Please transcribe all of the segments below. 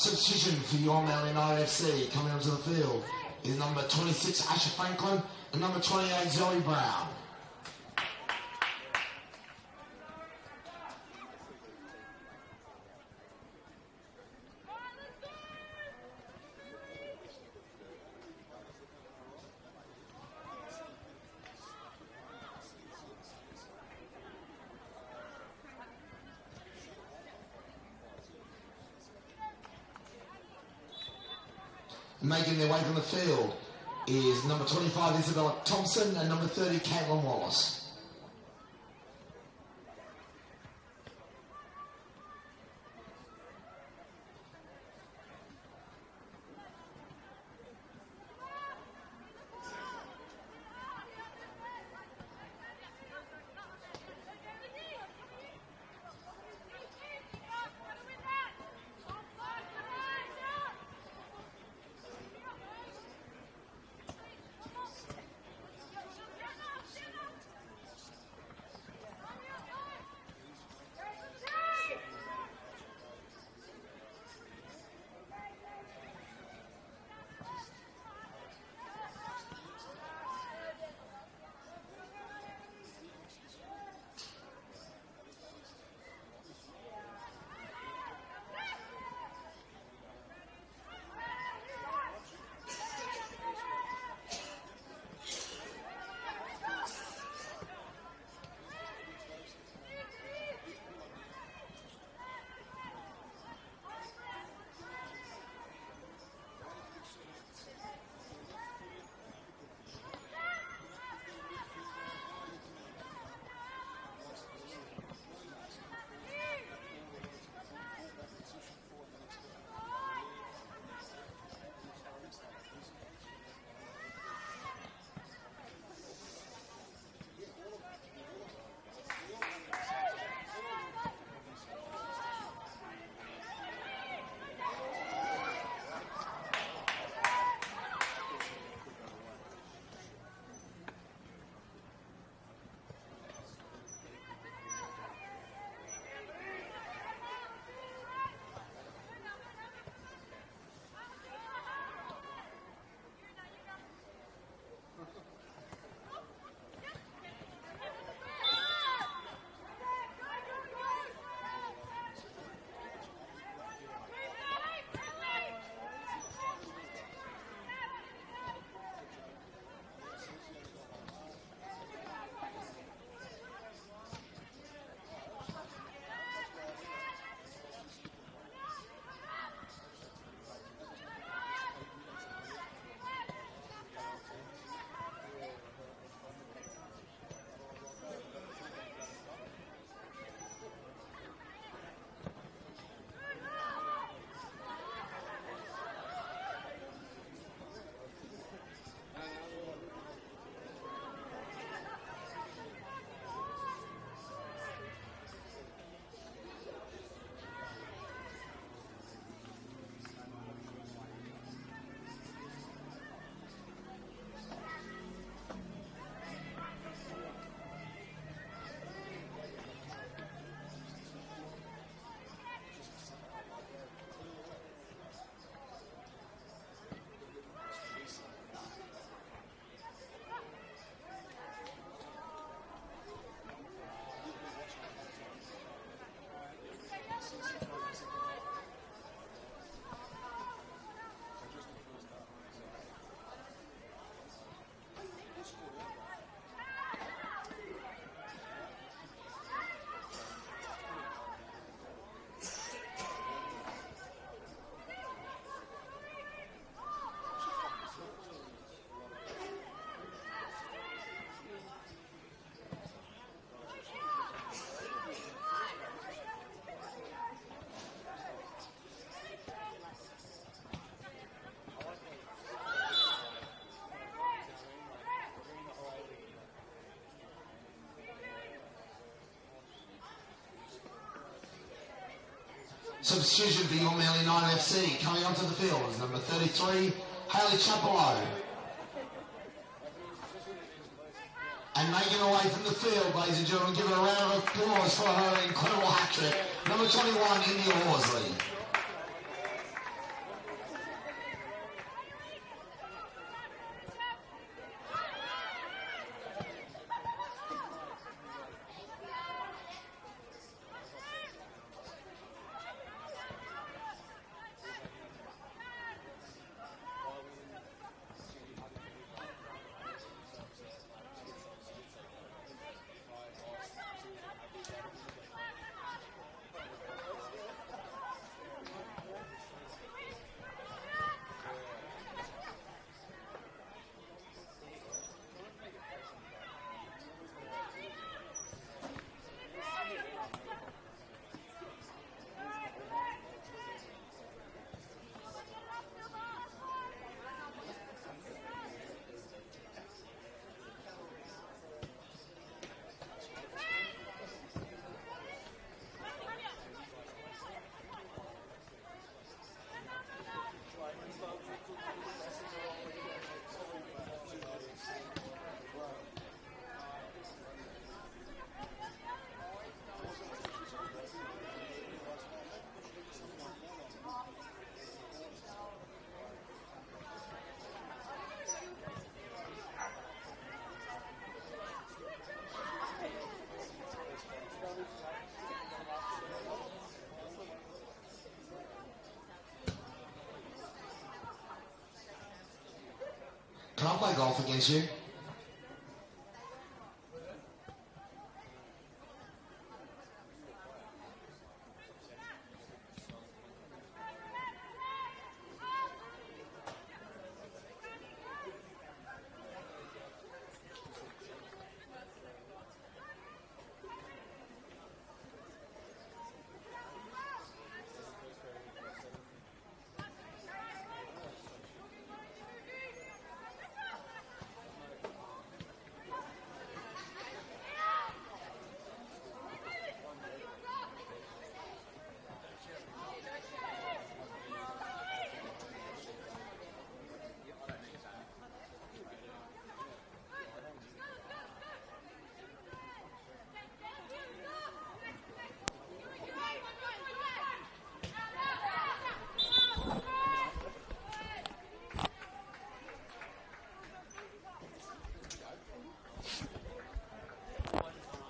Substitution for your Man United FC coming onto the field is number 26, Asher Franklin, and number 28, Zoe Brown. Making their way from the field is number 25, Isabella Thompson, and number 30, Caitlin Wallace. Substitution for your Man United FC coming onto the field is number 33, Hayley Chapello. And making her way from the field, ladies and gentlemen, give her a round of applause for her incredible hat-trick, number 21, India Horsley. Can I play golf against you?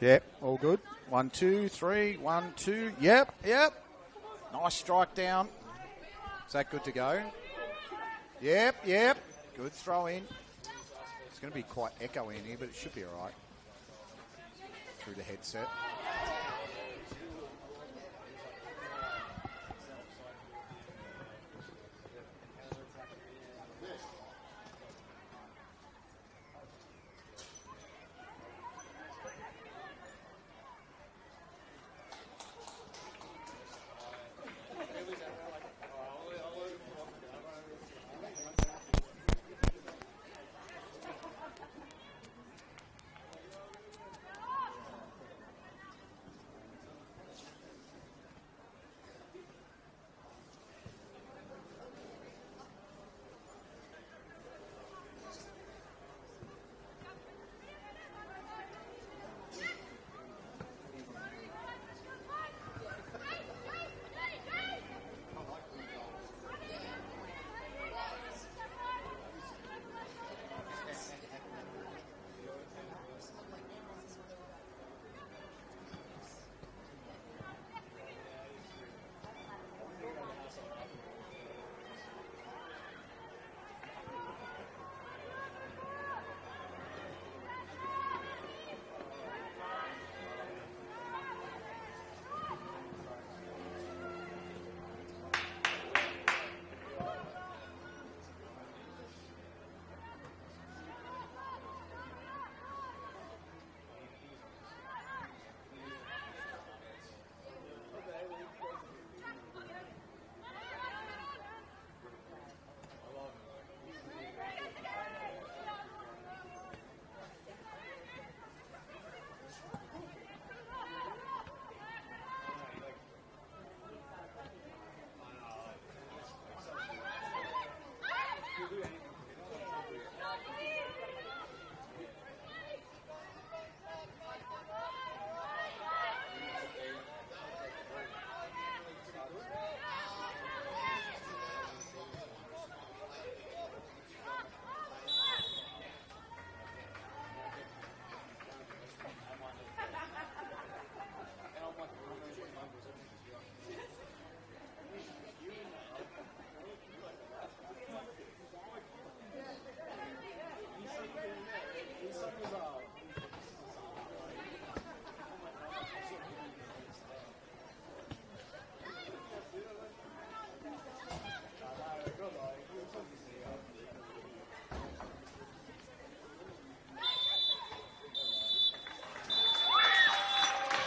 Yep, all good. 1, 2, 3, 1, 2. Yep. Nice strike down. Is that good to go? Yep. Good throw in. It's going to be quite echoey in here, but it should be all right. Through the headset.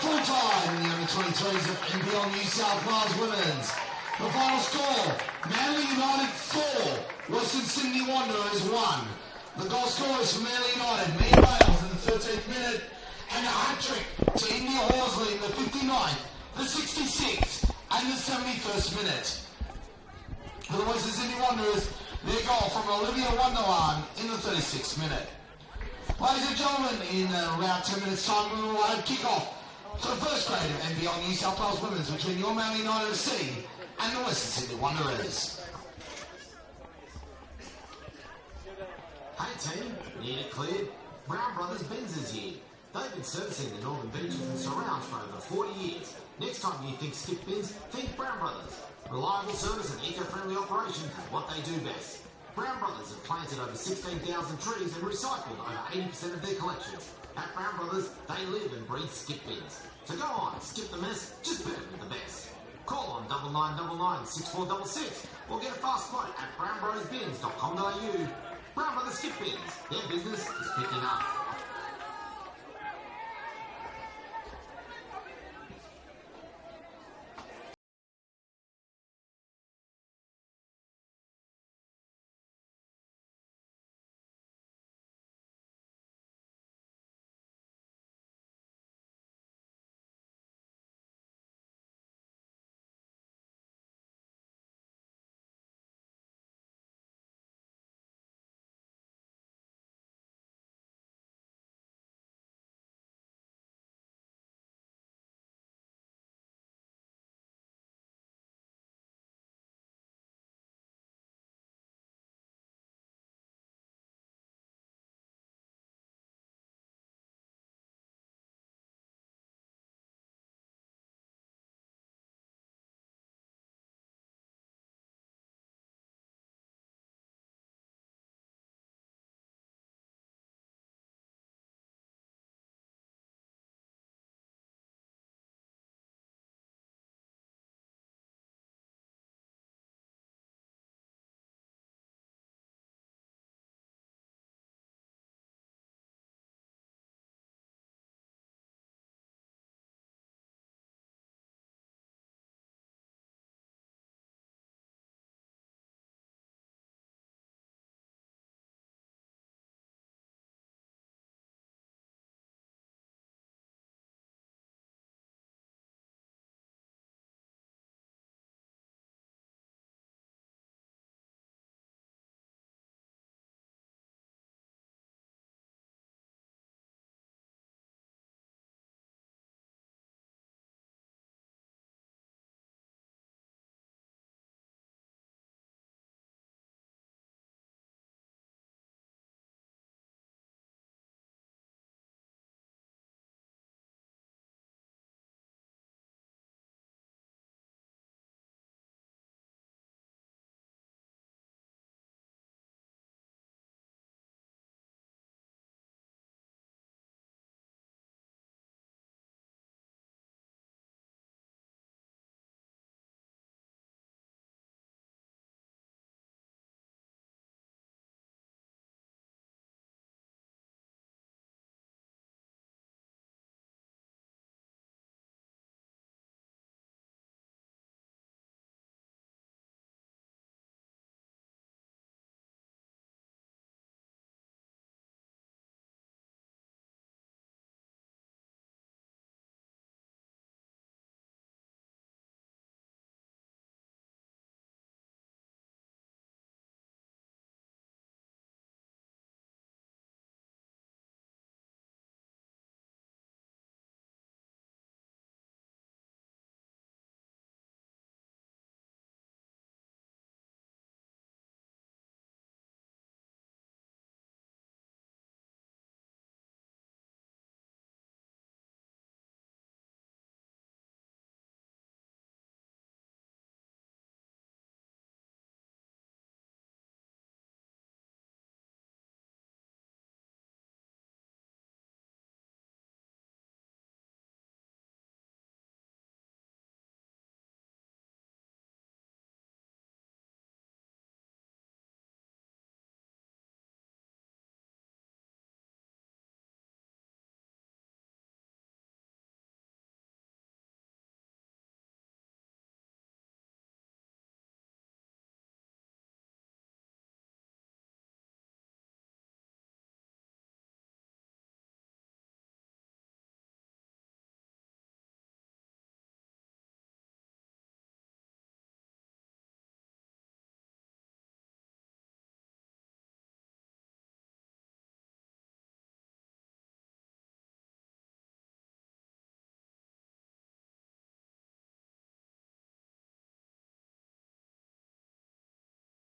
Full-time in the under-23s of NPL New South Wales Women's. The final score, Manly United 4, Western Sydney Wanderers 1. The goal scorers for Manly United, Mia Bales in the 13th minute, and a hat-trick to India Horsley in the 59th, the 66th, and the 71st minute. For the Western Sydney Wanderers, their goal from Olivia Wonderland in the 36th minute. Ladies and gentlemen, in around 10 minutes time, we will have kick-off for the first grade of NPL New South Wales Women's between your Manly United FC and the Western Sydney Wanderers. Hey team, need it cleared? Brown Brothers Benzes here. They've been servicing the Northern Beaches and surrounds for over 40 years. Next time you think skip bins, think Brown Brothers. Reliable service and eco-friendly operation is what they do best. Brown Brothers have planted over 16,000 trees and recycled over 80% of their collections. At Brown Brothers, they live and breathe skip bins. So go on, skip the mess, just better with the best. Call on 9999 6466 or get a fast quote at brownbrothersbins.com.au. Brown Brothers Skip Bins, their business is picking up.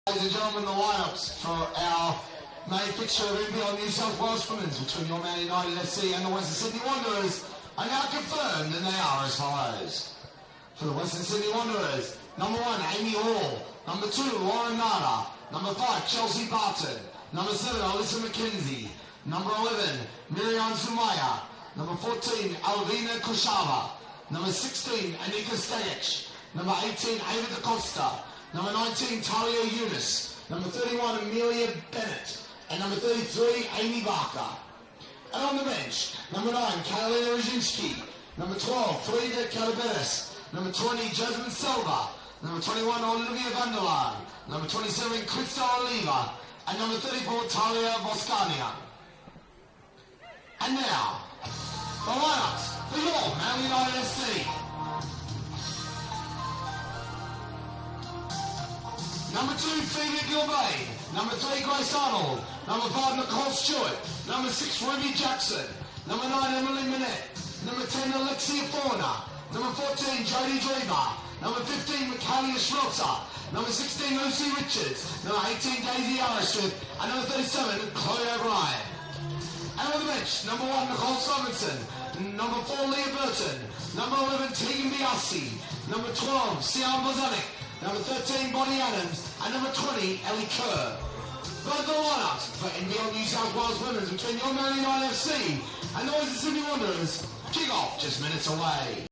Ladies and gentlemen, the lineups for our main fixture of NPL New South Wales Women's between your Man United FC and the Western Sydney Wanderers are now confirmed, and they are as follows. For the Western Sydney Wanderers, number 1, Amy Hall. Number 2, Lauren Nada. Number 5, Chelsea Barton. Number 7, Alyssa McKenzie. Number 11, Miriam Sumaya. Number 14, Alvina Kushava. Number 16, Anika Stajic. Number 18, Ava Da Costa. Number 19, Talia Yunus. Number 31, Amelia Bennett. And number 33, Amy Barker. And on the bench, number 9, Karolina Rajinski. Number 12, Frida Calaberes. Number 20, Jasmine Silva. Number 21, Olivia Vanderlaan. Number 27, Krista Oliva. And number 34, Talia Voscania. And now, the lineups for your Man United FC. Number 2, Phoebe Gilbane. Number 3, Grace Arnold. Number 5, Nicole Stewart. Number 6, Ruby Jackson. Number 9, Emily Minette. Number 10, Alexia Fauna. Number 14, Jodie Dreamer. Number 15, Michaelia Schmelzer. Number 16, Lucy Richards. Number 18, Daisy Arrowsmith. And number 37, Chloe O'Brien. And on the bench, number 1, Nicole Simonson. Number 4, Leah Burton. Number 11, Tegan Biassi. Number 12, Sian Bozanic. Number 13, Bonnie Adams. And number 20, Ellie Kerr. Both the lineups for NPL New South Wales Women's between your Man United FC and the Noisy Sydney Wanderers. Kick off just minutes away.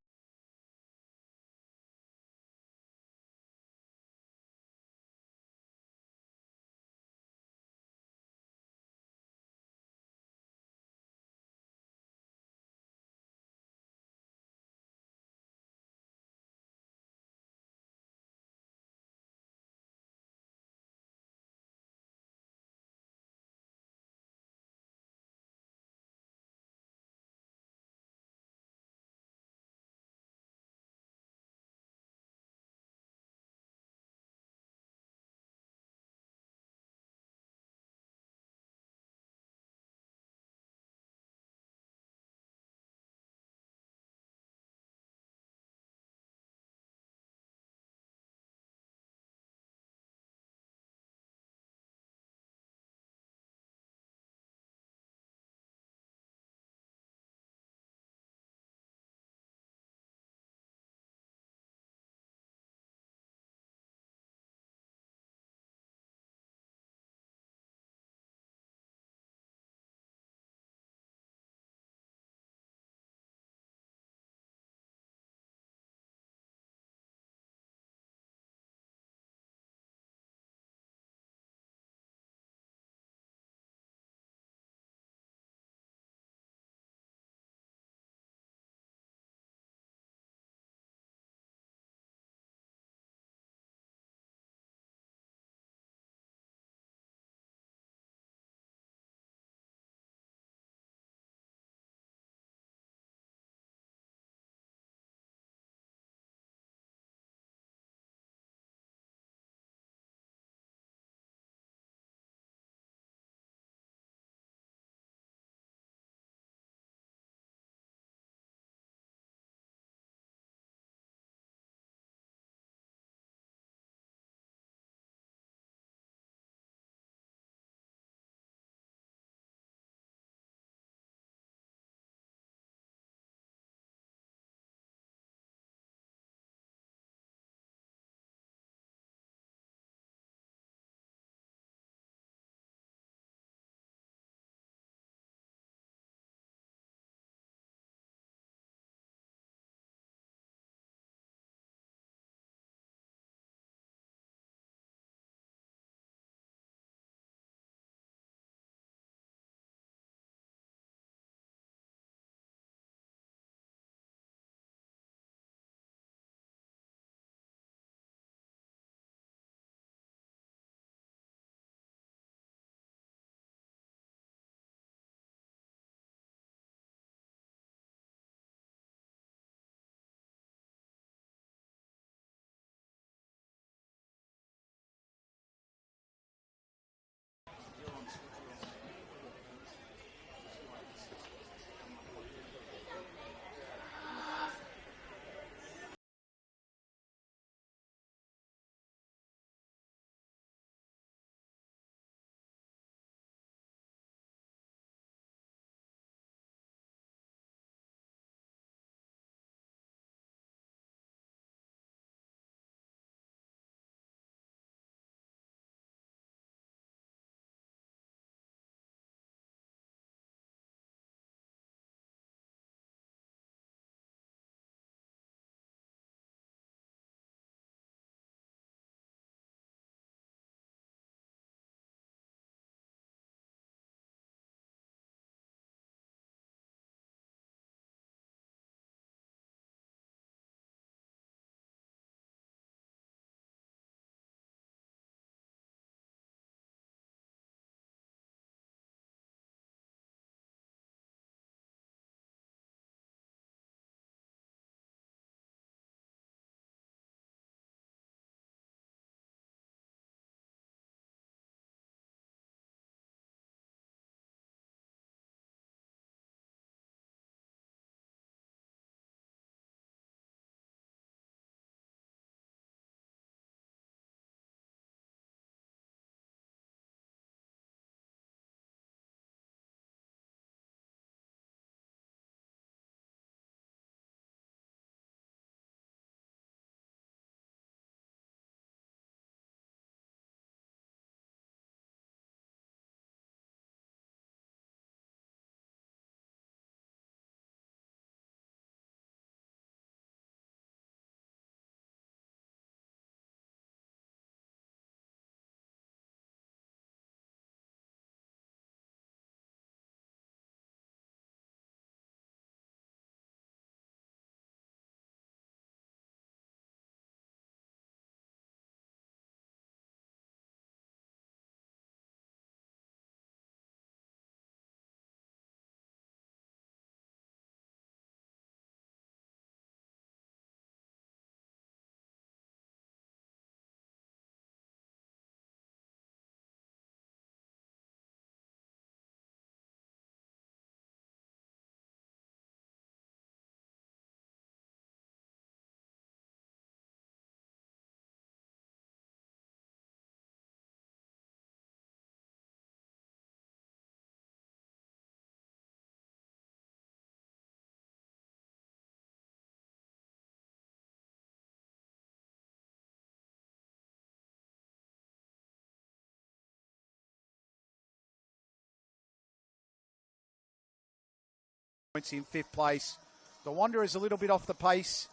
points in 5th place. The Wanderers a little bit off the pace,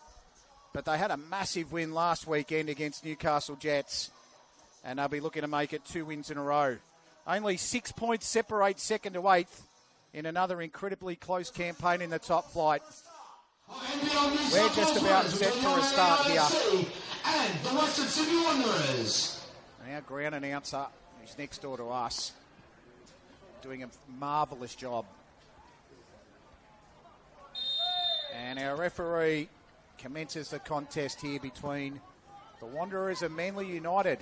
but they had a massive win last weekend against Newcastle Jets, and they'll be looking to make it 2 wins in a row. Only 6 points separate 2nd to 8th in another incredibly close campaign in the top flight. We're just about set for a start here. And the Western Sydney Wanderers. And our ground announcer, who's next door to us, doing a marvellous job. And our referee commences the contest here between the Wanderers and Manly United.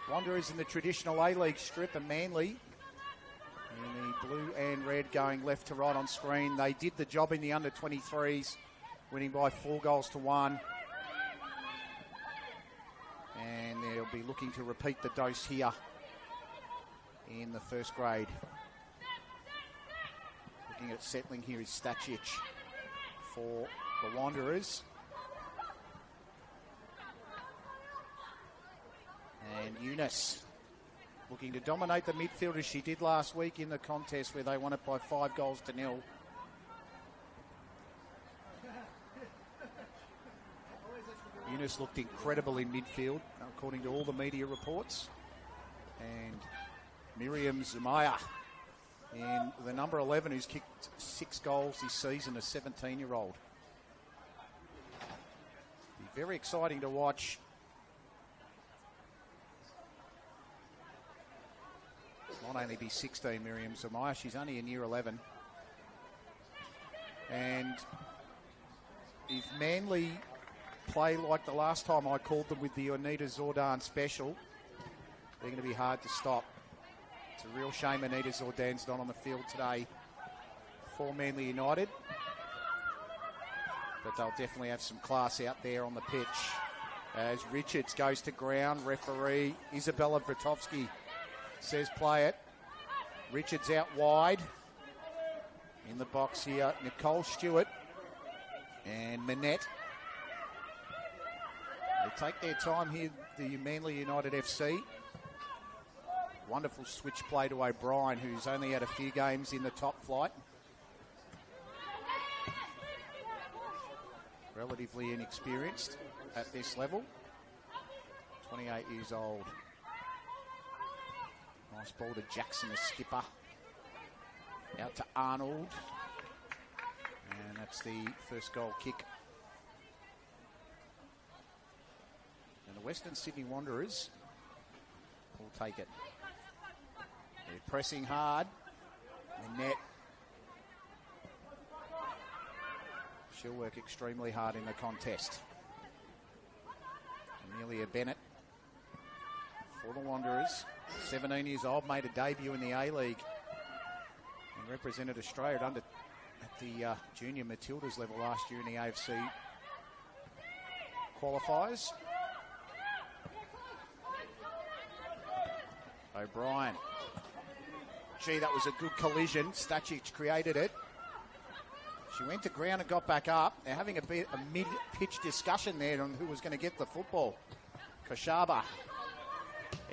Wanderers in the traditional A-League strip and Manly in the blue and red going left to right on screen. They did the job in the under-23s, winning by 4-1. And they'll be looking to repeat the dose here in the first grade. Looking at settling here is Stacic for the Wanderers. And Eunice looking to dominate the midfield as she did last week in the contest where they won it by 5-0. Eunice looked incredible in midfield, according to all the media reports. And Miriam Zumaya in the number 11, who's kicked 6 goals this season, a 17-year-old. Be very exciting to watch. Might only be 16, Miriam Zumaya. She's only in year 11. And if Manly play like the last time I called them with the Anita Zordan special, they're going to be hard to stop. It's a real shame Anita Zordan's not on the field today for Manly United. But they'll definitely have some class out there on the pitch. As Richards goes to ground, referee Isabella Vratovsky says play it. Richards out wide. In the box here, Nicole Stewart and Manette. They take their time here, the Manly United FC. Wonderful switch play to O'Brien, who's only had a few games in the top flight. Relatively inexperienced at this level. 28 years old. Nice ball to Jackson, the skipper. Out to Arnold. And that's the first goal kick. And the Western Sydney Wanderers will take it. They're pressing hard. Annette. She'll work extremely hard in the contest. Amelia Bennett for the Wanderers. 17 years old, made a debut in the A-League and represented Australia at the junior Matildas level last year in the AFC qualifiers. O'Brien. Gee, that was a good collision. Stacic created it. She went to ground and got back up. They're having a mid-pitch discussion there on who was going to get the football. Koshaba.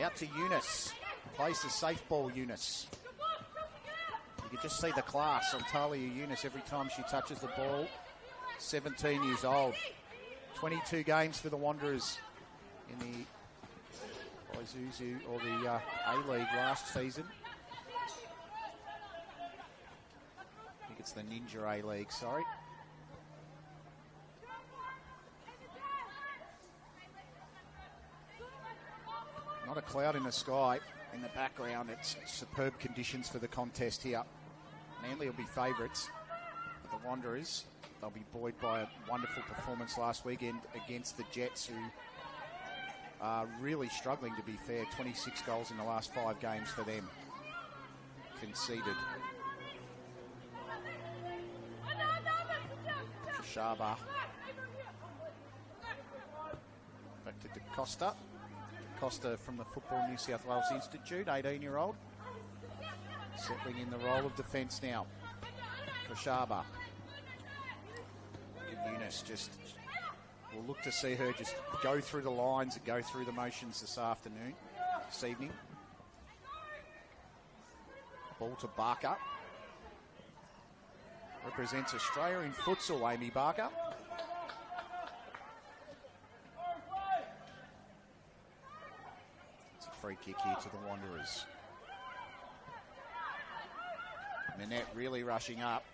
Out to Eunice. Plays the safe ball, Eunice. You can just see the class on Talia Eunice every time she touches the ball. 17 years old. 22 games for the Wanderers in the Isuzu or the A-League last season. I think it's the Ninja A-League, sorry. Not a cloud in the sky in the background. It's superb conditions for the contest here. Manly will be favourites. The Wanderers, they'll be buoyed by a wonderful performance last weekend against the Jets, who are really struggling, to be fair. 26 goals in the last 5 games for them. Conceded. Shaba. Back to DeCosta. Costa from the Football New South Wales Institute, 18-year-old. Settling in the role of defence now. Koshaba. And Eunice just... We'll look to see her just go through the lines and go through the motions this evening. Ball to Barker. Represents Australia in futsal, Amy Barker. It's a free kick here to the Wanderers. Manette really rushing up.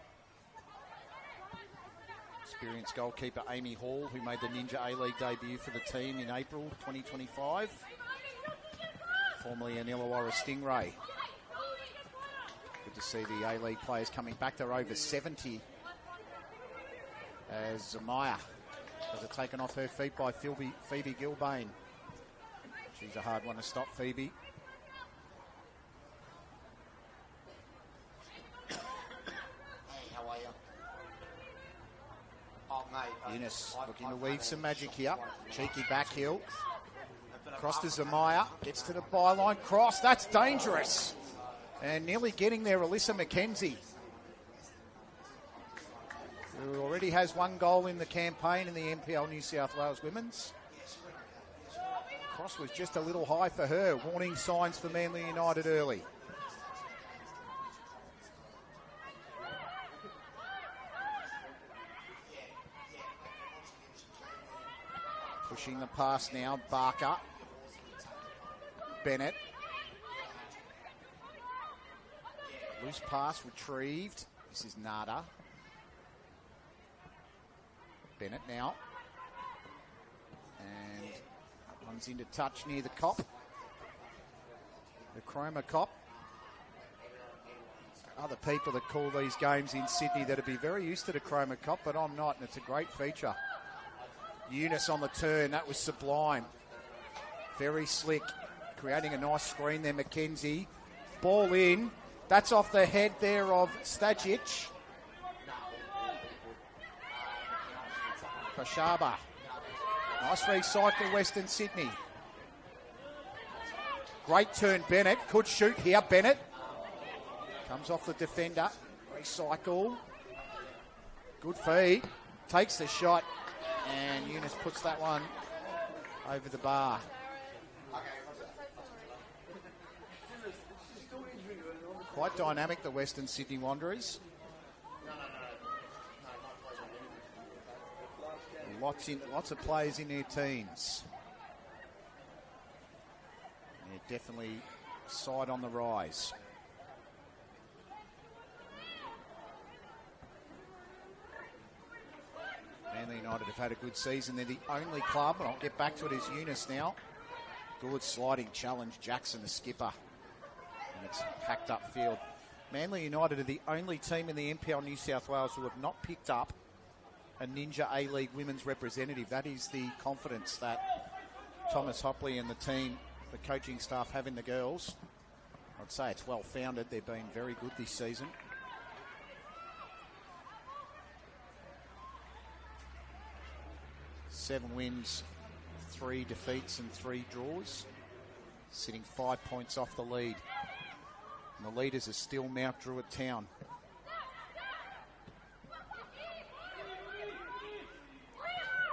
Experienced goalkeeper Amy Hall, who made the Ninja A-League debut for the team in April 2025. Formerly an Illawarra Stingray. Good to see the A-League players coming back. They're over 70. As Zamaya has it taken off her feet by Phoebe Gilbane. She's a hard one to stop, Phoebe. Eunice looking to weave some magic here. Cheeky back heel. Cross to Zamaya. Gets to the byline. Cross. That's dangerous. And nearly getting there, Alyssa McKenzie, who already has one goal in the campaign in the NPL New South Wales Women's. Cross was just a little high for her. Warning signs for Manly United early. Pushing the pass now, Barker. Bennett. Loose pass retrieved. This is Nada. Bennett now. And runs into touch near the cop. The Chroma cop. Other people that call these games in Sydney that'd be very used to the Chroma cop, but I'm not, and it's a great feature. Eunice on the turn, that was sublime. Very slick, creating a nice screen there, McKenzie. Ball in, that's off the head there of Stajic. Koshaba. Nice recycle, Western Sydney. Great turn, Bennett. Could shoot here, Bennett. Comes off the defender. Recycle. Good feed. Takes the shot. And Eunice puts that one over the bar. Quite dynamic, the Western Sydney Wanderers. Lots of players in their teens. They're definitely side on the rise. Manly United have had a good season. They're the only club, and I'll get back to it, is Eunice now. Good sliding challenge, Jackson, the skipper. And it's packed up field. Manly United are the only team in the NPL New South Wales who have not picked up a Ninja A-League women's representative. That is the confidence that Thomas Hopley and the team, the coaching staff, have in the girls. I'd say it's well founded. They've been very good this season. Seven wins, 3 defeats and 3 draws. Sitting 5 points off the lead. And the leaders are still Mount Druitt Town.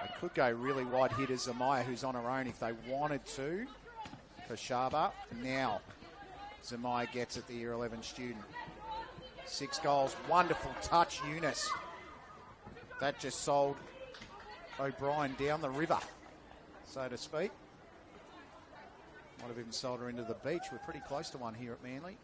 They could go really wide here to Zamaya, who's on her own if they wanted to. Koshaba. Now Zamaya gets it, the Year 11 student. 6 goals. Wonderful touch, Eunice. That just sold O'Brien down the river, so to speak. Might have even sold her into the beach. We're pretty close to one here at Manly.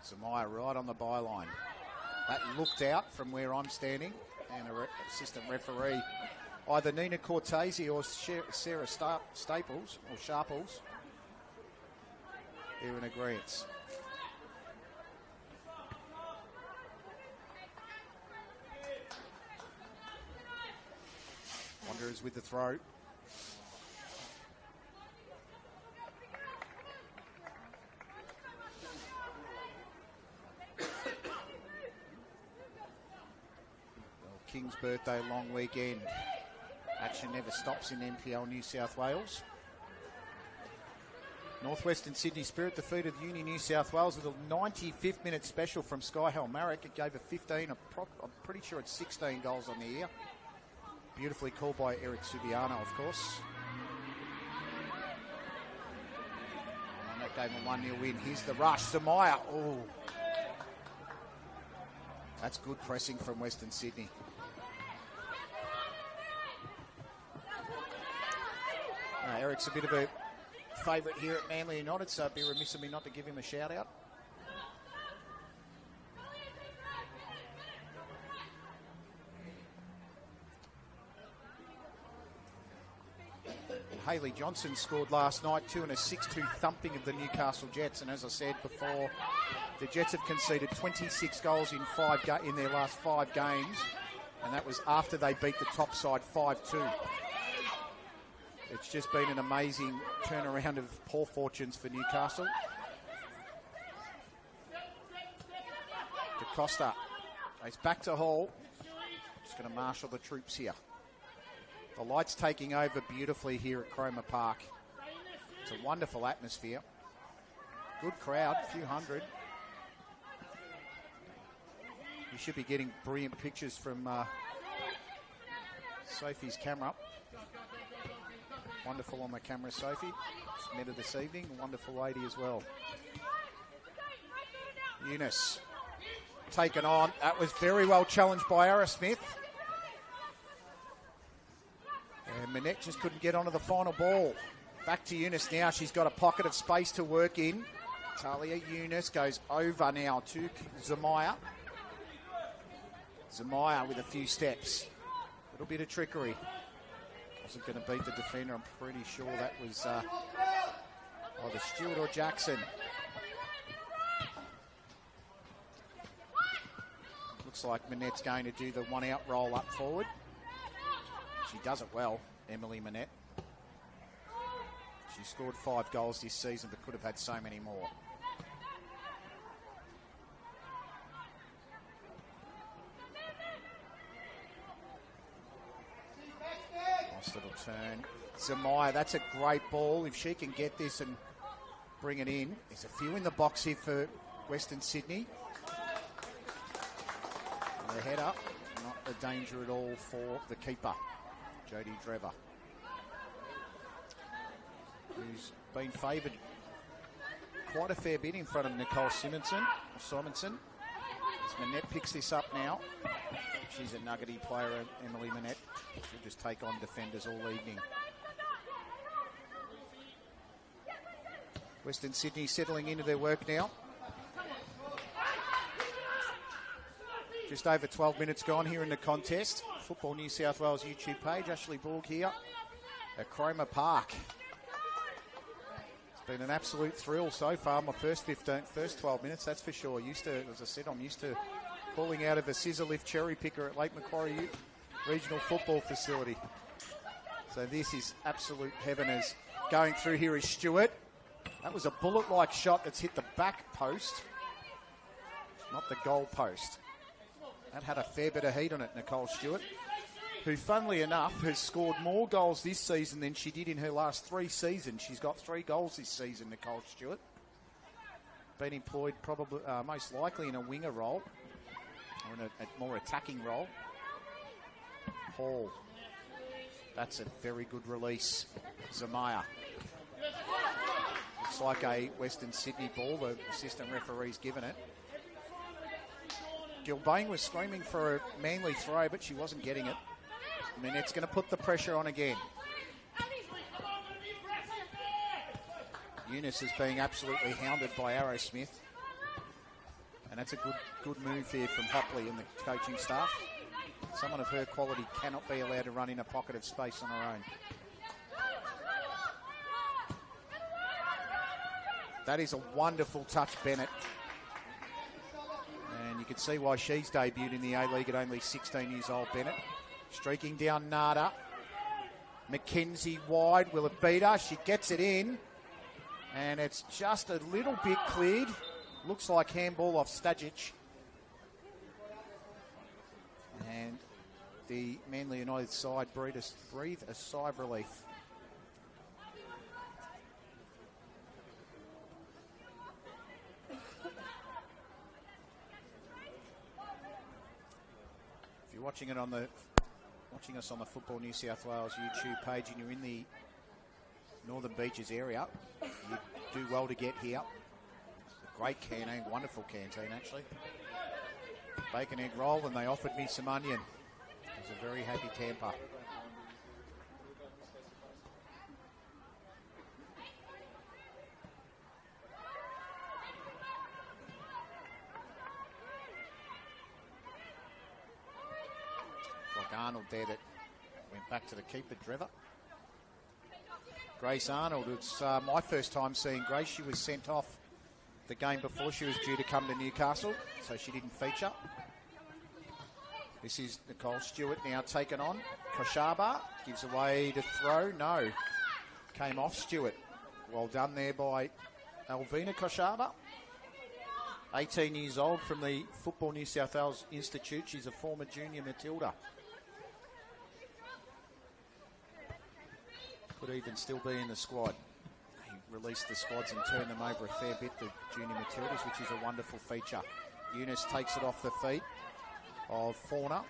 Zamaya right on the byline. That looked out from where I'm standing, and an assistant referee, either Nina Cortese or Sarah Staples or Sharples, here in agreement. Wanderers with the throw. King's birthday long weekend. Action never stops in NPL New South Wales. Northwestern Sydney Spirit defeated Uni New South Wales with a 95th minute special from Sky Hell Marrick. It gave a 15, I'm pretty sure it's 16 goals on the year. Beautifully called by Eric Subiano, of course. And that gave him a 1-0 win. Here's the rush. Zamaya. Oh. That's good pressing from Western Sydney. Eric's a bit of a favourite here at Manly United, so it'd be remiss of me not to give him a shout out. Haley Johnson scored last night, 2 and a 6-2 thumping of the Newcastle Jets. And as I said before, the Jets have conceded 26 goals in their last 5 games, and that was after they beat the top side 5-2. It's just been an amazing turnaround of poor fortunes for Newcastle. DaCosta. He's back to Hall. Just going to marshal the troops here. The lights taking over beautifully here at Cromer Park. It's a wonderful atmosphere. Good crowd, a few hundred. You should be getting brilliant pictures from Sophie's camera. Wonderful on the camera, Sophie. Just met her this evening. A wonderful lady as well. Eunice taken on. That was very well challenged by Arrowsmith. And Manette just couldn't get onto the final ball. Back to Eunice now. She's got a pocket of space to work in. Talia Eunice goes over now to Zamaya. Zamaya with a few steps. A little bit of trickery. Wasn't going to beat the defender. I'm pretty sure that was either Stewart or Jackson. Looks like Manette's going to do the one-out roll up forward. She does it well, Emily Manette. She scored 5 goals this season, but could have had so many more. Nice little turn. Zamaya, that's a great ball. If she can get this and bring it in. There's a few in the box here for Western Sydney. And the head up, not a danger at all for the keeper, Jodie Drever, who's been favoured quite a fair bit in front of Nicole Simonson. As Manette picks this up now. She's a nuggety player, Emily Manette. She'll just take on defenders all evening. Western Sydney settling into their work now. Just over 12 minutes gone here in the contest. Football New South Wales YouTube page. Ashley Borg here at Cromer Park. It's been an absolute thrill so far. My first 12 minutes, that's for sure. As I said, I'm used to calling out of a scissor lift cherry picker at Lake Macquarie Regional Football Facility. So this is absolute heaven. As going through here is Stewart. That was a bullet-like shot that's hit the back post, not the goal post. That had a fair bit of heat on it, Nicole Stewart, who, funnily enough, has scored more goals this season than she did in her last 3 seasons. She's got 3 goals this season, Nicole Stewart. Been employed probably, most likely in a winger role, or in a more attacking role. Hall. That's a very good release. Zamaya. Looks like a Western Sydney ball. The assistant referee's given it. Gilbane was screaming for a Manly throw, but she wasn't getting it. Manette's going to put the pressure on again. Eunice is being absolutely hounded by Arrowsmith. And that's a good move there from Hopley and the coaching staff. Someone of her quality cannot be allowed to run in a pocket of space on her own. That is a wonderful touch, Bennett. And you can see why she's debuted in the A-League at only 16 years old, Bennett. Streaking down Nada. Mackenzie wide. Will it beat her? She gets it in. And it's just a little bit cleared. Looks like handball off Stajic. And the Manly United side breathe a sigh of relief. If you're watching it on the watching us on the Football New South Wales YouTube page and you're in the Northern Beaches area, you do well to get here. A great canteen, wonderful canteen actually. Bacon egg roll, and they offered me some onion. It was a very happy camper. Like Arnold there that went back to the keeper, Trevor. Grace Arnold, it's my first time seeing Grace. She was sent off the game before she was due to come to Newcastle, so she didn't feature. This is Nicole Stewart now taken on. Koshaba gives away to throw. No. Came off Stewart. Well done there by Alvina Koshaba. 18 years old from the Football New South Wales Institute. She's a former junior Matilda. Could even still be in the squad. They released the squads and turned them over a fair bit, the junior Matildas, which is a wonderful feature. Eunice takes it off the feet of Fauna.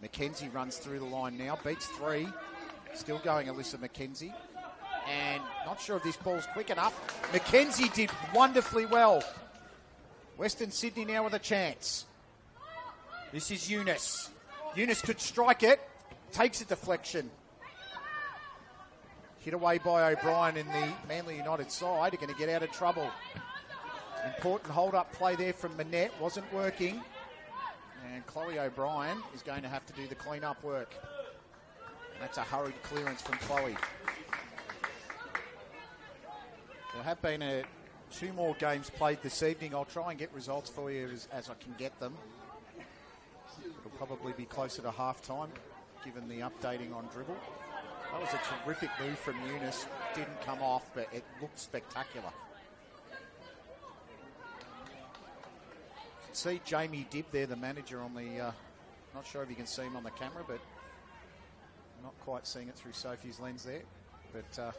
McKenzie runs through the line now, beats 3. Still going Alyssa McKenzie. And not sure if this ball's quick enough. McKenzie did wonderfully well. Western Sydney now with a chance. This is Eunice. Eunice could strike it. Takes a deflection. Hit away by O'Brien in the Manly United side. Are going to get out of trouble. Important hold-up play there from Manette. Wasn't working. And Chloe O'Brien is going to have to do the clean-up work. And that's a hurried clearance from Chloe. There have been 2 more games played this evening. I'll try and get results for you as I can get them. It'll probably be closer to half-time, given the updating on dribble. That was a terrific move from Eunice. Didn't come off, but it looked spectacular. See Jamie Dibb there, the manager on the, not sure if you can see him on the camera, but not quite seeing it through Sophie's lens there. But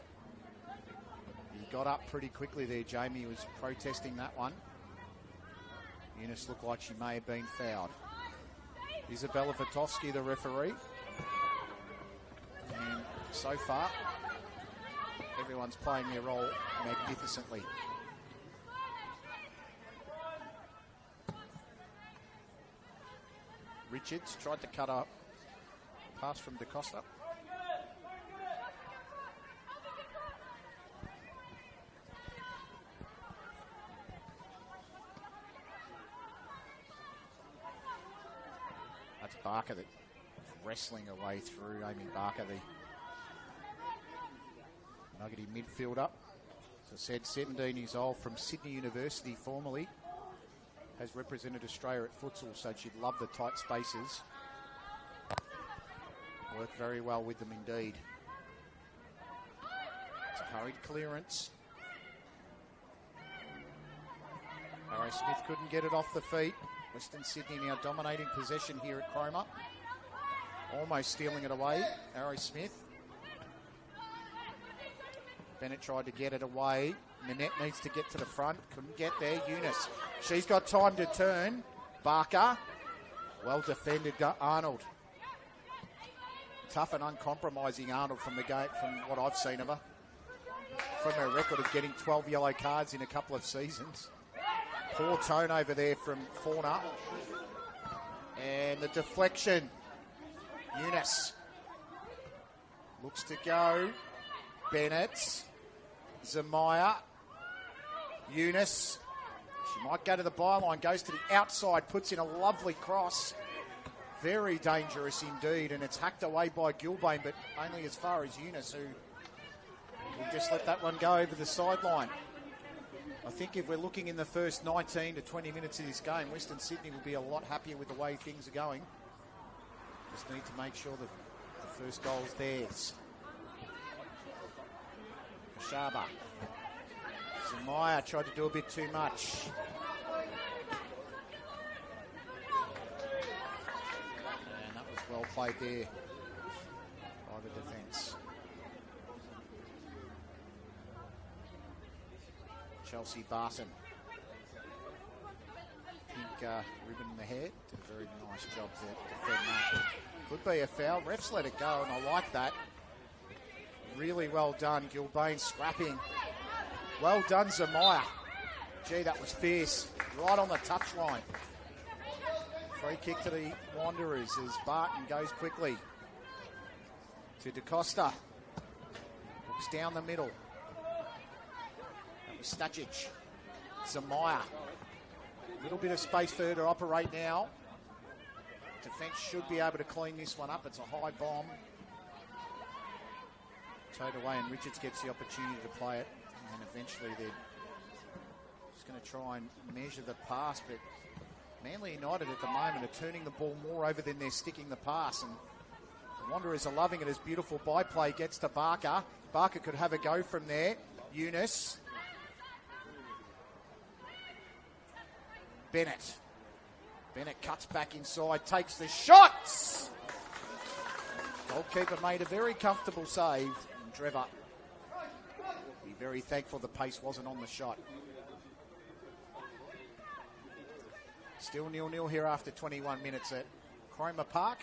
he got up pretty quickly there, Jamie was protesting that one. Eunice looked like she may have been fouled. Isabella Vitovsky, the referee. And so far, everyone's playing their role magnificently. Richards tried to cut up pass from DaCosta. That's Barker that wrestling her way through. Amy Barker, the Nuggety midfielder. As I said, 17 years old from Sydney University formerly. Has represented Australia at futsal, so she'd love the tight spaces. Worked very well with them indeed. It's a hurried clearance. Arrow Smith couldn't get it off the feet. Western Sydney now dominating possession here at Cromer. Almost stealing it away, Arrow Smith. Bennett tried to get it away. Nanette needs to get to the front. Couldn't get there. Eunice. She's got time to turn. Barker. Well defended. Arnold. Tough and uncompromising Arnold from the game, from what I've seen of her. From her record of getting 12 yellow cards in a couple of seasons. Poor tone over there from Fauna. And the deflection. Eunice. Looks to go. Bennett. Zamaya. Eunice. She might go to the byline, goes to the outside, puts in a lovely cross. Very dangerous indeed, and it's hacked away by Gilbane, but only as far as Eunice, who will just let that one go over the sideline. I think if we're looking in the first 19 to 20 minutes of this game, Western Sydney will be a lot happier with the way things are going. Just need to make sure that the first goal is theirs. Shaba. Zamaya tried to do a bit too much. And that was well played there by the defence. Chelsea Barton. pink ribbon in the head. Did a very nice job there to defend that. Could be a foul. Refs let it go, and I like that. Really well done. Gilbane scrapping. Well done, Zamaya. Gee, that was fierce. Right on the touchline. Free kick to the Wanderers as Barton goes quickly to DaCosta. Looks down the middle. That was Stajic. Zamaya. A little bit of space for her to operate now. Defence should be able to clean this one up. It's a high bomb. Towed away, and Richards gets the opportunity to play it. And eventually they're just going to try and measure the pass. But Manly United at the moment are turning the ball more over than they're sticking the pass. And the Wanderers are loving it as beautiful byplay gets to Barker. Barker could have a go from there. Eunice. Bennett. Bennett cuts back inside, takes the shots. Goalkeeper made a very comfortable save. And Trevor be very thankful the pace wasn't on the shot. Still 0-0 here after 21 minutes at Cromer Park.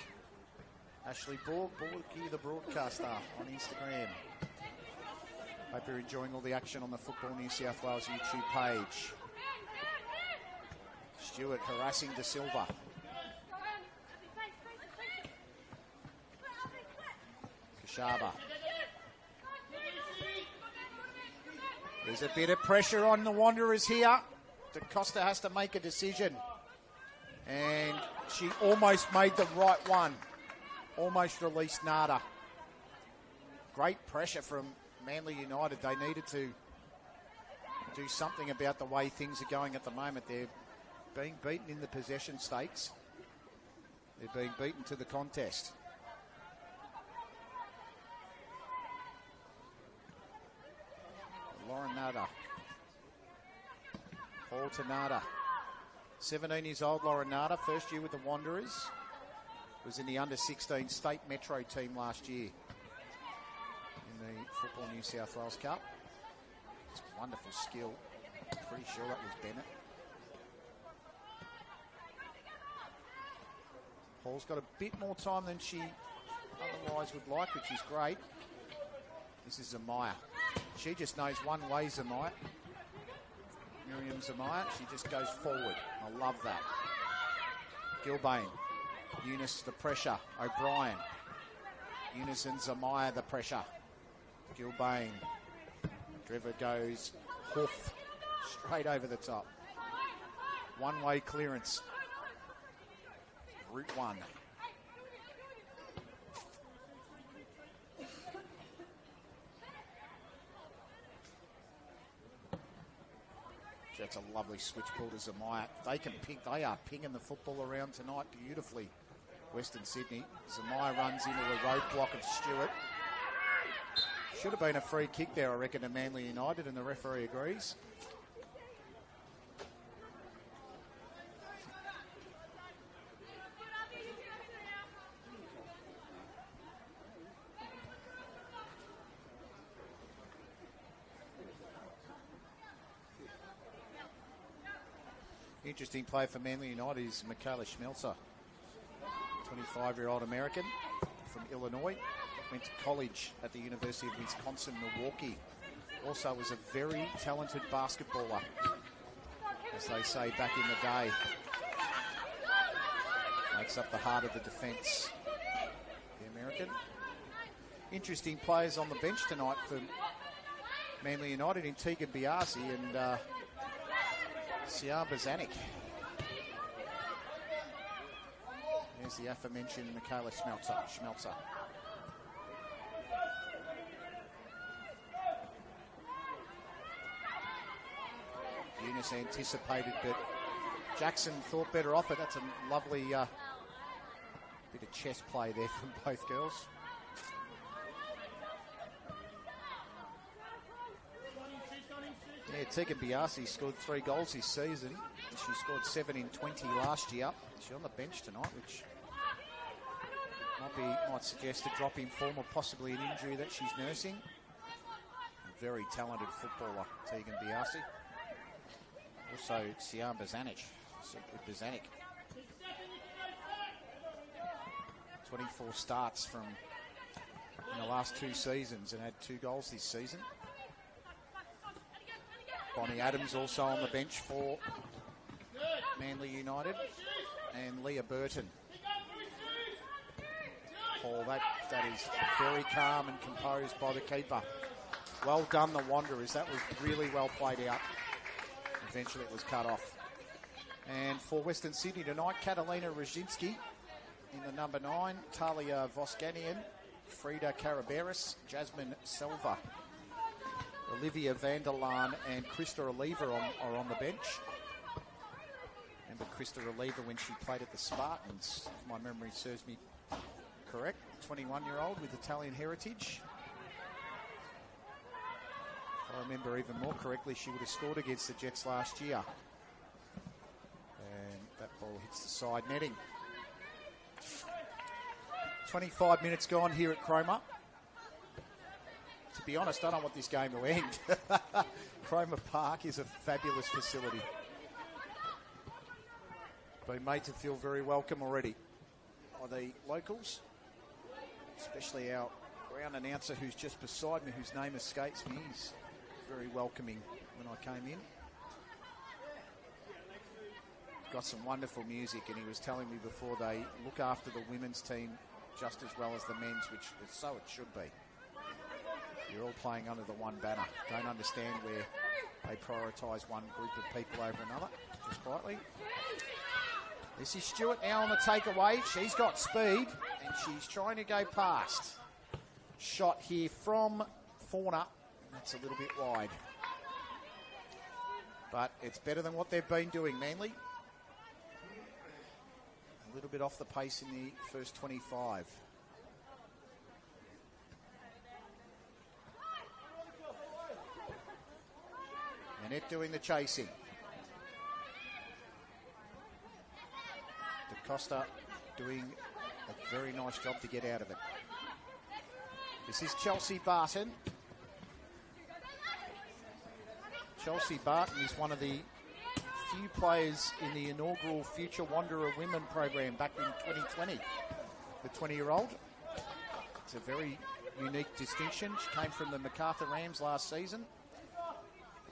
Ashley Borg, Borgie the broadcaster on Instagram. Hope you're enjoying all the action on the Football New South Wales YouTube page. Stewart harassing De Silva. Kashaba. There's a bit of pressure on the Wanderers here. DaCosta has to make a decision. And she almost made the right one. Almost released Nada. Great pressure from Manly United. They needed to do something about the way things are going at the moment. They're being beaten in the possession stakes. They're being beaten to the contest. Lauren Nada. Paul to Nada. 17 years old, Lauren Nada, first year with the Wanderers. Was in the under-16 state metro team last year in the Football New South Wales Cup. It's wonderful skill. Pretty sure that was Bennett. Paul's got a bit more time than she otherwise would like, which is great. This is Zamaya. She just knows one way, Zamaya. Miriam Zamaya, she just goes forward. I love that. Gilbane. Eunice, the pressure. O'Brien. Eunice and Zamaya, the pressure. Gilbane. Trevor goes hoof. Straight over the top. One-way clearance. Route 1. That's a lovely switch ball to Zamaya. They can ping. They are pinging the football around tonight beautifully. Western Sydney. Zamaya runs into the roadblock of Stewart. Should have been a free kick there, I reckon, to Manly United, and the referee agrees. Interesting play for Manly United is Michaela Schmelzer, 25-year-old American from Illinois. Went to college at the University of Wisconsin, Milwaukee. Also was a very talented basketballer, as they say back in the day. Makes up the heart of the defence, the American. Interesting players on the bench tonight for Manly United in Tegan Biasi and Siar Bazanik. There's the aforementioned Michaela Schmelzer. Eunice anticipated, but Jackson thought better of it. That's a lovely bit of chess play there from both girls. Yeah, Tegan Biasi scored 3 goals this season. She scored 7 in 20 last year. She's on the bench tonight, which might suggest a drop in form or possibly an injury that she's nursing. A very talented footballer, Tegan Biasi. Also, Sian Bazanic, Bozanic. 24 starts from in the last 2 seasons and had 2 goals this season. Bonnie Adams also on the bench for Manly United. And Leah Burton. Paul, that is very calm and composed by the keeper. Well done, the Wanderers. That was really well played out. Eventually it was cut off. And for Western Sydney tonight, Catalina Rajinski in the number 9, Talia Vosganian, Frida Caraberis, Jasmine Silva, Olivia Vanderlaan and Krista Oliva are on the bench. Remember Krista Oliva when she played at the Spartans, if my memory serves me correct, 21-year-old with Italian heritage. If I remember even more correctly, she would have scored against the Jets last year. And that ball hits the side netting. 25 minutes gone here at Cromer. To be honest, I don't want this game to end. Cromer Park is a fabulous facility. Been made to feel very welcome already by the locals, especially our ground announcer who's just beside me, whose name escapes me. He's very welcoming when I came in. Got some wonderful music, and he was telling me before they look after the women's team just as well as the men's, which is so it should be. You're all playing under the one banner. Don't understand where they prioritise one group of people over another. Just quietly. This is Stewart now on the takeaway. She's got speed and she's trying to go past. Shot here from Fauna. That's a little bit wide. But it's better than what they've been doing, Manly. A little bit off the pace in the first 25. Annette doing the chasing. Costa doing a very nice job to get out of it. This is Chelsea Barton. Chelsea Barton is one of the few players in the inaugural Future Wanderer Women program back in 2020. The 20-year-old. It's a very unique distinction. She came from the MacArthur Rams last season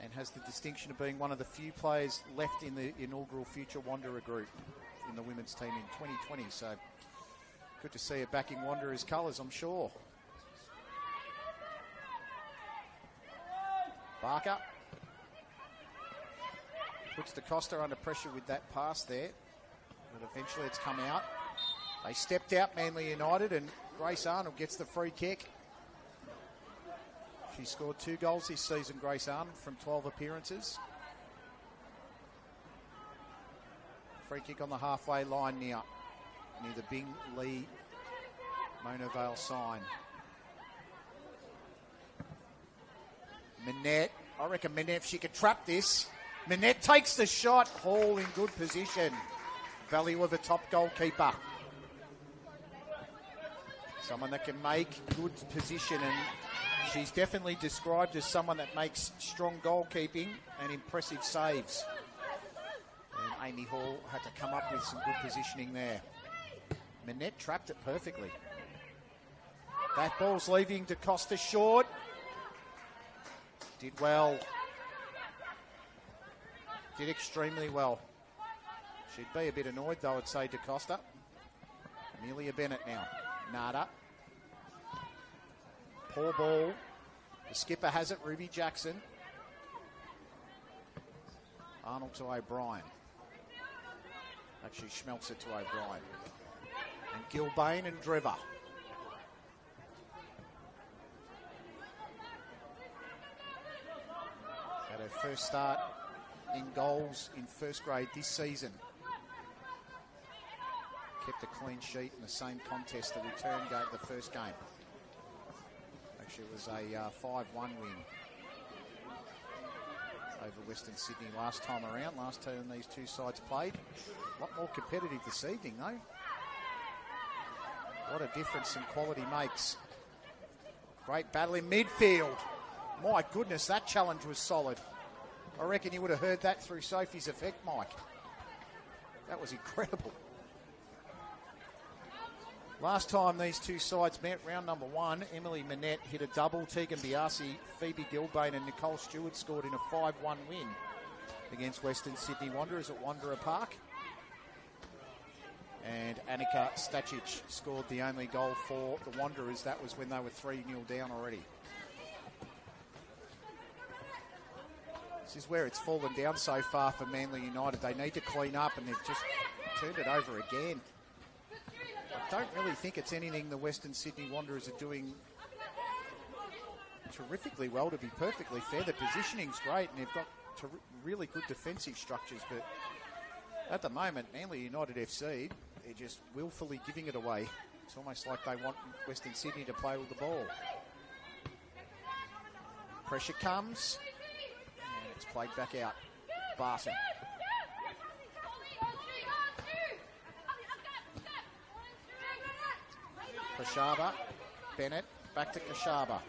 and has the distinction of being one of the few players left in the inaugural Future Wanderer group in the women's team in 2020, so good to see her back in Wanderers colours, I'm sure. Barker puts DaCosta under pressure with that pass there, but eventually it's come out. They stepped out, Manly United, and Grace Arnold gets the free kick. She scored 2 goals this season, Grace Arnold, from 12 appearances. Free kick on the halfway line near the Bing Lee Mona Vale sign. Minette, I reckon Minette, if she could trap this. Minette takes the shot. Hall in good position. Value of a top goalkeeper. Someone that can make good position, and she's definitely described as someone that makes strong goalkeeping and impressive saves. And Amy Hall had to come up with some good positioning there. Minette trapped it perfectly. That ball's leaving DaCosta short. Did well. Did extremely well. She'd be a bit annoyed though, I'd say, DaCosta. Amelia Bennett now. Nada. Poor ball. The skipper has it, Ruby Jackson. Arnold to O'Brien. Actually schmelts it to O'Brien. And Gilbane and Driver. Had her first start in goals in first grade this season. Kept a clean sheet in the same contest, the return game, the first game. Actually, it was a 5-1 win over Western Sydney last time around. Last time these two sides played. A lot more competitive this evening, though. What a difference some quality makes. Great battle in midfield. My goodness, that challenge was solid. I reckon you would have heard that through Sophie's effect, Mike. That was incredible. Last time these two sides met, round number 1, Emily Manette hit a double. Tegan Biasi, Phoebe Gilbane and Nicole Stewart scored in a 5-1 win against Western Sydney Wanderers at Wanderer Park. And Annika Stacic scored the only goal for the Wanderers. That was when they were 3-0 down already. This is where it's fallen down so far for Manly United. They need to clean up, and they've just turned it over again. I don't really think it's anything the Western Sydney Wanderers are doing terrifically well, to be perfectly fair. The positioning's great, and they've got really good defensive structures, but at the moment, Manly United FC, they're just willfully giving it away. It's almost like they want Western Sydney to play with the ball. Pressure comes, and it's played back out. Barton. Kashaba, Bennett, back to Kashaba.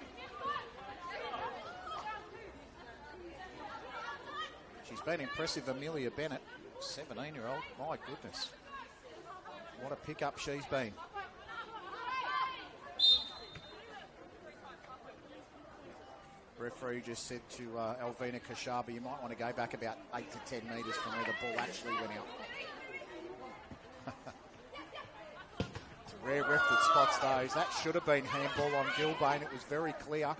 She's been impressive, Amelia Bennett, 17-year-old. My goodness. What a pickup she's been. Referee just said to Alvina Kashaba, you might want to go back about 8 to 10 metres from where the ball actually went out. It's a rare ref that spots those. That should have been handball on Gilbane. It was very clear.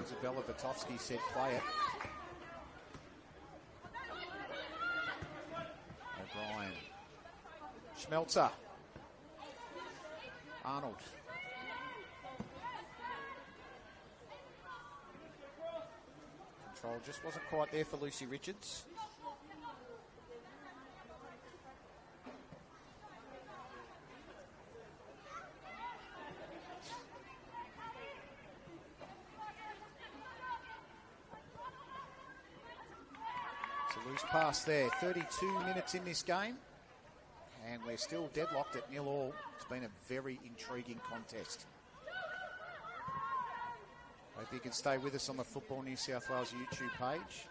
Isabella Vitovsky said play it. O'Brien. Schmelzer. Arnold. Control just wasn't quite there for Lucy Richards. It's a loose pass there. 32 minutes in this game, and we're still deadlocked at 0-0. It's been a very intriguing contest. Hope you can stay with us on the Football New South Wales YouTube page.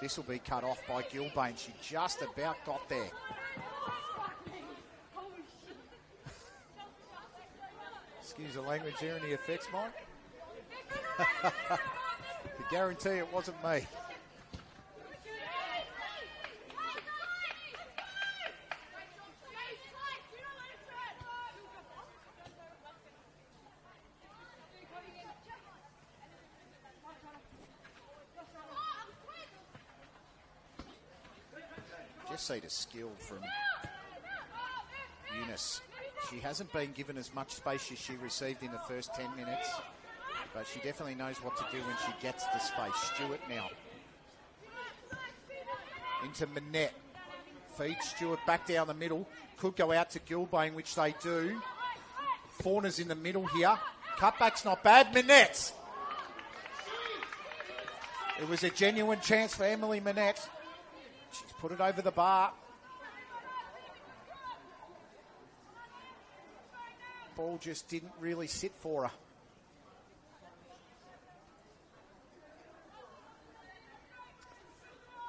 This will be cut off by Gilbane. She just about got there. Excuse the language there, any effects, Mike? I guarantee it wasn't me. Just see the skill from Eunice. She hasn't been given as much space as she received in the first 10 minutes, but she definitely knows what to do when she gets the space. Stewart now. Into Manette. Feeds Stewart back down the middle. Could go out to Gilbane, which they do. Fauna's in the middle here. Cutback's not bad. Manette. It was a genuine chance for Emily Manette. She's put it over the bar. Ball just didn't really sit for her.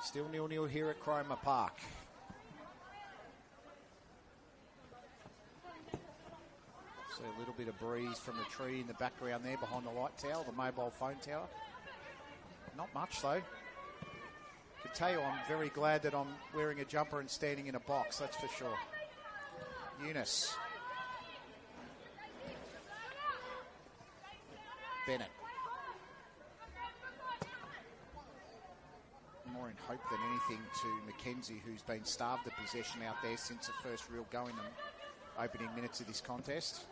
Still 0-0 here at Cromer Park. See a little bit of breeze from the tree in the background there behind the light tower, the mobile phone tower. Not much though. I can tell you I'm very glad that I'm wearing a jumper and standing in a box, that's for sure. Eunice. Bennett. More in hope than anything to Mackenzie, who's been starved of possession out there since the first real go in the opening minutes of this contest.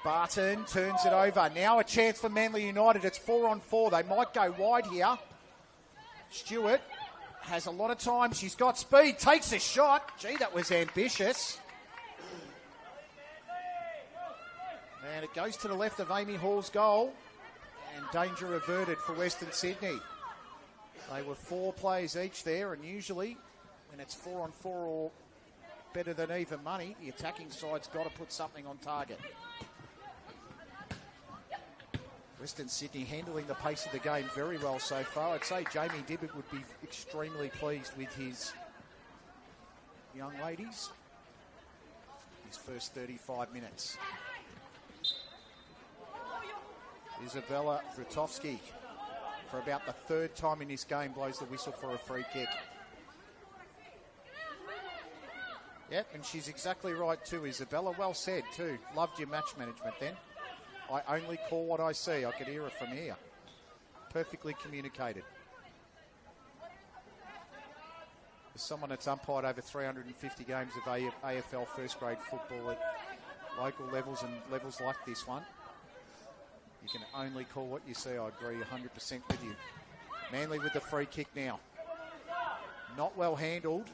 Barton turns it over. Now a chance for Manly United. It's 4-on-4. They might go wide here. Stewart has a lot of time. She's got speed. Takes a shot. Gee, that was ambitious. And it goes to the left of Amy Hall's goal. And danger averted for Western Sydney. They were 4 players each there. And usually when it's 4-on-4 or better than even money, the attacking side's got to put something on target. Western Sydney handling the pace of the game very well so far. I'd say Jamie Dibbett would be extremely pleased with his young ladies. His first 35 minutes. Isabella Vrutowski, for about the third time in this game, blows the whistle for a free kick. Yep, and she's exactly right too, Isabella. Well said too. Loved your match management then. I only call what I see. I could hear it from here. Perfectly communicated. As someone that's umpired over 350 games of AFL first grade football at local levels and levels like this one, you can only call what you see. I agree 100% with you. Manly with the free kick now. Not well handled.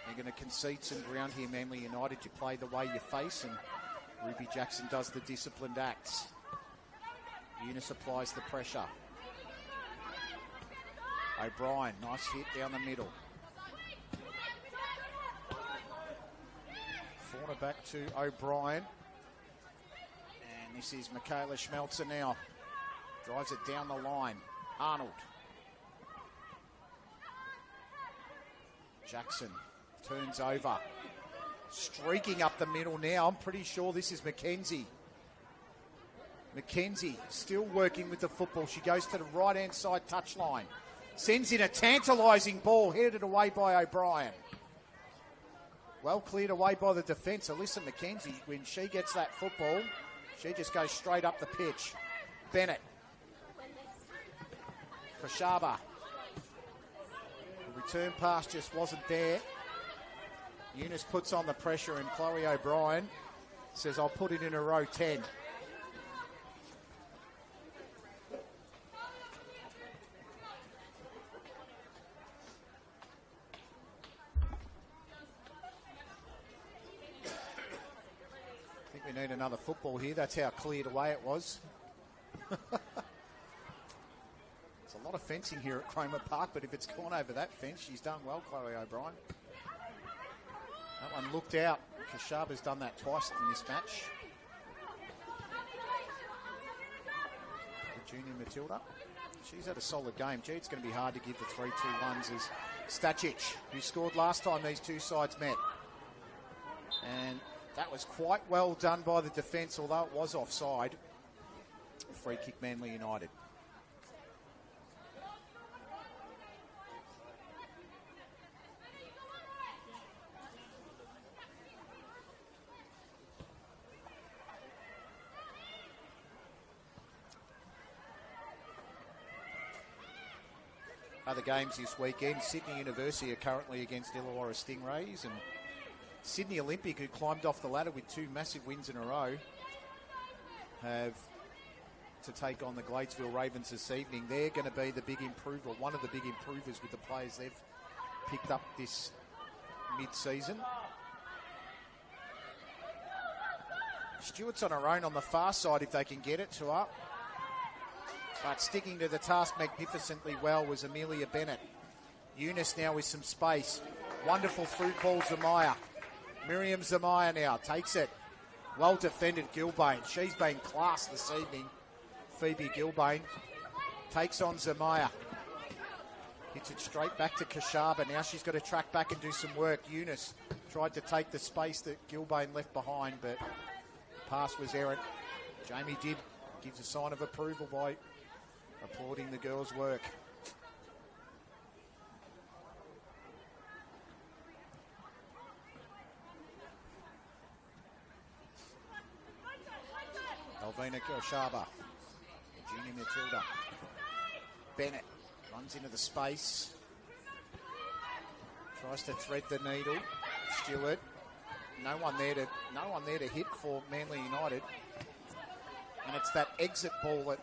You're going to concede some ground here, Manly United. You play the way you face, and Ruby Jackson does the disciplined acts. Eunice applies the pressure. O'Brien, nice hit down the middle. Fauna back to O'Brien. And this is Michaela Schmelzer now. Drives it down the line. Arnold. Jackson turns over. Streaking up the middle now. I'm pretty sure this is Mackenzie. Mackenzie still working with the football. She goes to the right-hand side touchline. Sends in a tantalising ball, headed away by O'Brien. Well cleared away by the defence. Alyssa Mackenzie, when she gets that football, she just goes straight up the pitch. Bennett. Koshaba. The return pass just wasn't there. Eunice puts on the pressure, and Chloe O'Brien says, I'll put it in a row 10. I think we need another football here. That's how cleared away it was. There's a lot of fencing here at Cromer Park, but if it's gone over that fence, she's done well, Chloe O'Brien. That one looked out. Kashaba's done that twice in this match. The junior Matilda. She's had a solid game. Gee, it's going to be hard to give the 3-2-1s as Stacic, who scored last time these two sides met. And that was quite well done by the defence, although it was offside. Free kick, Manly United. Other games this weekend, Sydney University are currently against Illawarra Stingrays, and Sydney Olympic, who climbed off the ladder with 2 massive wins in a row, have to take on the Gladesville Ravens this evening. They're going to be the big improver, one of the big improvers with the players they've picked up this mid-season. Stewart's on her own on the far side if they can get it to her. But sticking to the task magnificently well was Amelia Bennett. Eunice now with some space. Wonderful through ball, Zamaya. Miriam Zamaya now takes it. Well defended, Gilbane. She's been class this evening. Phoebe Gilbane takes on Zamaya. Hits it straight back to Kashaba. Now she's got to track back and do some work. Eunice tried to take the space that Gilbane left behind, but pass was errant. Jamie Dibb gives a sign of approval by applauding the girls' work. Alvina Koshaba, junior Matilda. Bennett runs into the space. Tries to thread the needle. Stewart. No one there to hit for Manly United. And it's that exit ball that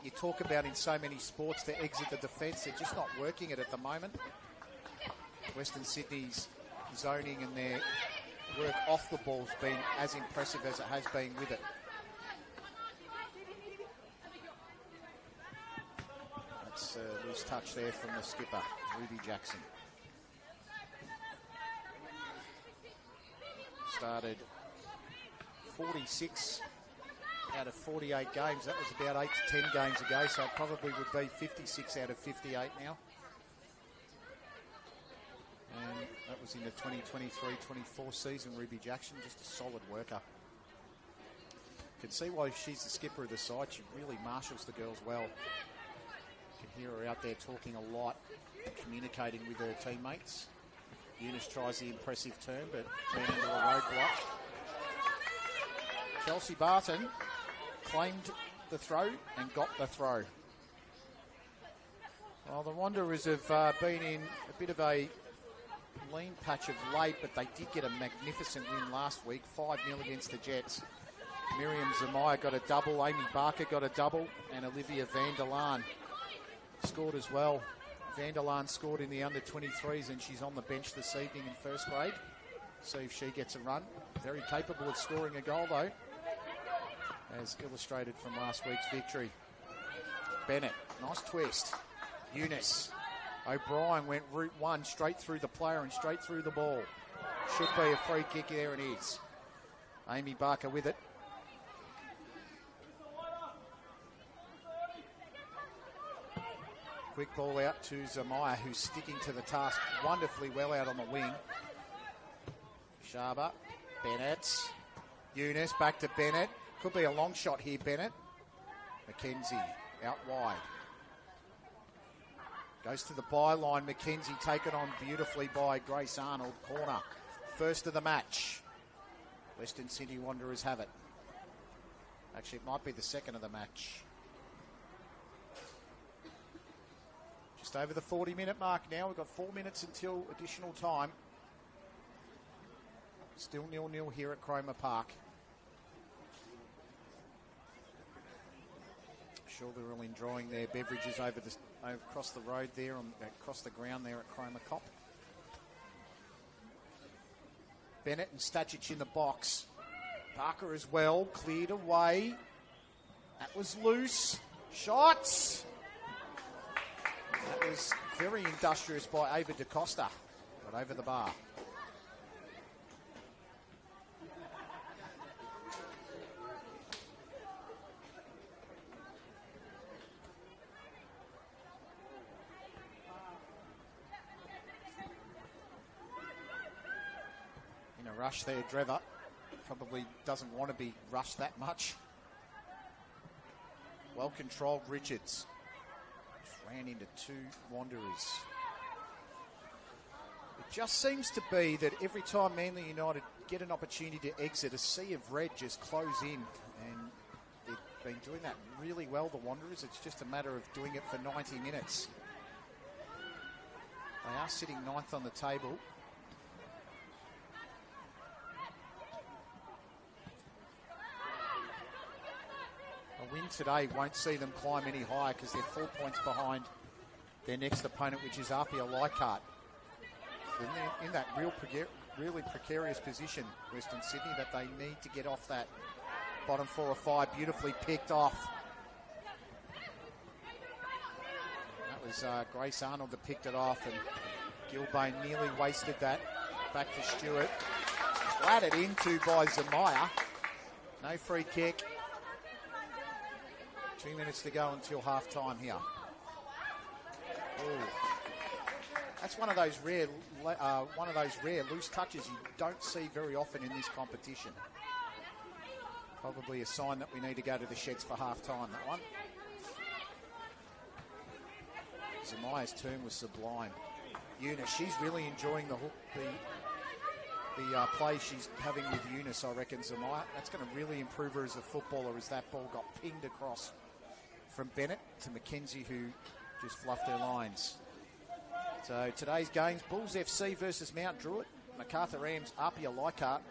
you talk about in so many sports, to exit the defence. They're just not working it at the moment. Western Sydney's zoning and their work off the ball's been as impressive as it has been with it. That's a loose touch there from the skipper, Ruby Jackson. Started 46 out of 48 games. That was about 8 to 10 games ago, so it probably would be 56 out of 58 now. And that was in the 2023-24 season. Ruby Jackson, just a solid worker. You can see why she's the skipper of the side. She really marshals the girls well. You can hear her out there talking a lot, communicating with her teammates. Eunice tries the impressive turn, but ran into a roadblock. Chelsea Barton claimed the throw and got the throw. Well, the Wanderers have been in a bit of a lean patch of late, but they did get a magnificent win last week, 5-0 against the Jets. Miriam Zamaya got a double, Amy Barker got a double, and Olivia Vanderlaan scored as well. Vanderlaan scored in the under-23s, and she's on the bench this evening in first grade. See if she gets a run. Very capable of scoring a goal, though, as illustrated from last week's victory. Bennett, nice twist. Eunice. O'Brien went route one, straight through the player and straight through the ball. Should be a free kick, there it is. Amy Barker with it. Quick ball out to Zamaya, who's sticking to the task wonderfully well out on the wing. Sharba, Bennett, Eunice, back to Bennett. Could be a long shot here, Bennett. McKenzie, out wide. Goes to the byline, McKenzie taken on beautifully by Grace Arnold, corner. First of the match. Western Sydney Wanderers have it. Actually, it might be the second of the match. Just over the 40-minute mark now. We've got 4 minutes until additional time. Still 0-0 here at Cromer Park. Sure, they're all enjoying their beverages across the road there, across the ground there at Cromer Cop. Bennett and Stajic in the box. Parker as well, cleared away. That was loose. Shots! That was very industrious by Ava DaCosta, but over the bar. In a rush there, Drever probably doesn't want to be rushed that much. Well controlled Richards. Ran into two Wanderers. It just seems to be that every time Manly United get an opportunity to exit, a sea of red just close in, and they've been doing that really well, the Wanderers. It's just a matter of doing it for 90 minutes. They are sitting ninth on the table. A win today won't see them climb any higher because they're 4 points behind their next opponent, which is Apia Leichhardt. In that really precarious position, Western Sydney, that they need to get off that bottom 4 or 5. Beautifully picked off. That was Grace Arnold that picked it off, and Gilbane nearly wasted that. Back to Stewart. Flatted into by Zamaya. No free kick. 2 minutes to go until half time here. Ooh. That's one of those rare loose touches you don't see very often in this competition. Probably a sign that we need to go to the sheds for half time, that one. Zamaya's turn was sublime. Eunice, she's really enjoying the play she's having with Eunice, I reckon, Zamaya. That's going to really improve her as a footballer as that ball got pinged across from Bennett to McKenzie, who just fluffed their lines. So today's games, Bulls FC versus Mount Druitt. MacArthur Rams, Apia Leichhardt.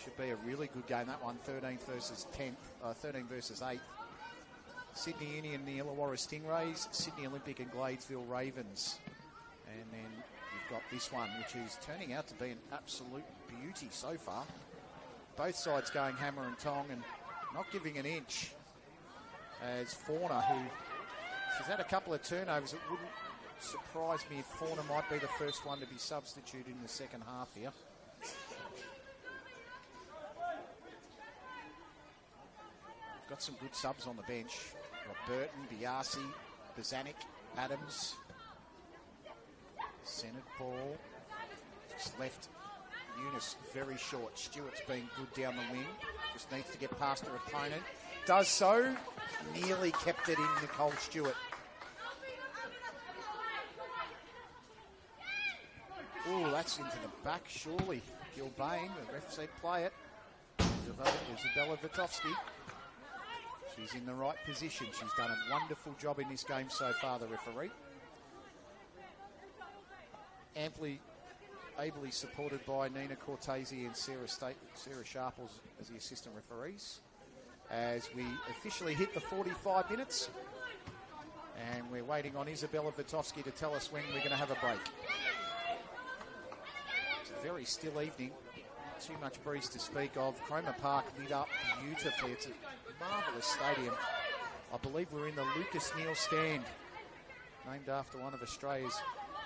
Should be a really good game, that one. 13 versus 8th. Sydney Union, the Illawarra Stingrays. Sydney Olympic and Gladesville Ravens. And then you've got this one, which is turning out to be an absolute beauty so far. Both sides going hammer and tong and not giving an inch. As Fauna, who she's had a couple of turnovers, it wouldn't surprise me if Fauna might be the first one to be substituted in the second half here. We've got some good subs on the bench. Got Burton, Biasi, Bazanik, Adams. Centered ball. Just left Eunice very short. Stewart's been good down the wing. Just needs to get past her opponent. Does so. Nearly kept it in Nicole Stewart. Oh, that's into the back, surely. Gilbane, the ref said play it. Isabella Vitovsky. She's in the right position. She's done a wonderful job in this game so far, the referee. Ably supported by Nina Cortese and Sarah Sharples as the assistant referees. As we officially hit the 45 minutes. And we're waiting on Isabella Vitovsky to tell us when we're going to have a break. It's a very still evening. Too much breeze to speak of. Cromer Park lit up beautifully. It's a marvellous stadium. I believe we're in the Lucas Neal Stand, named after one of Australia's,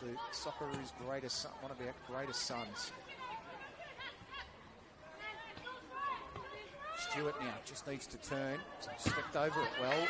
the Socceroos' greatest, one of our greatest sons. Stewart now just needs to turn. Stepped over it well.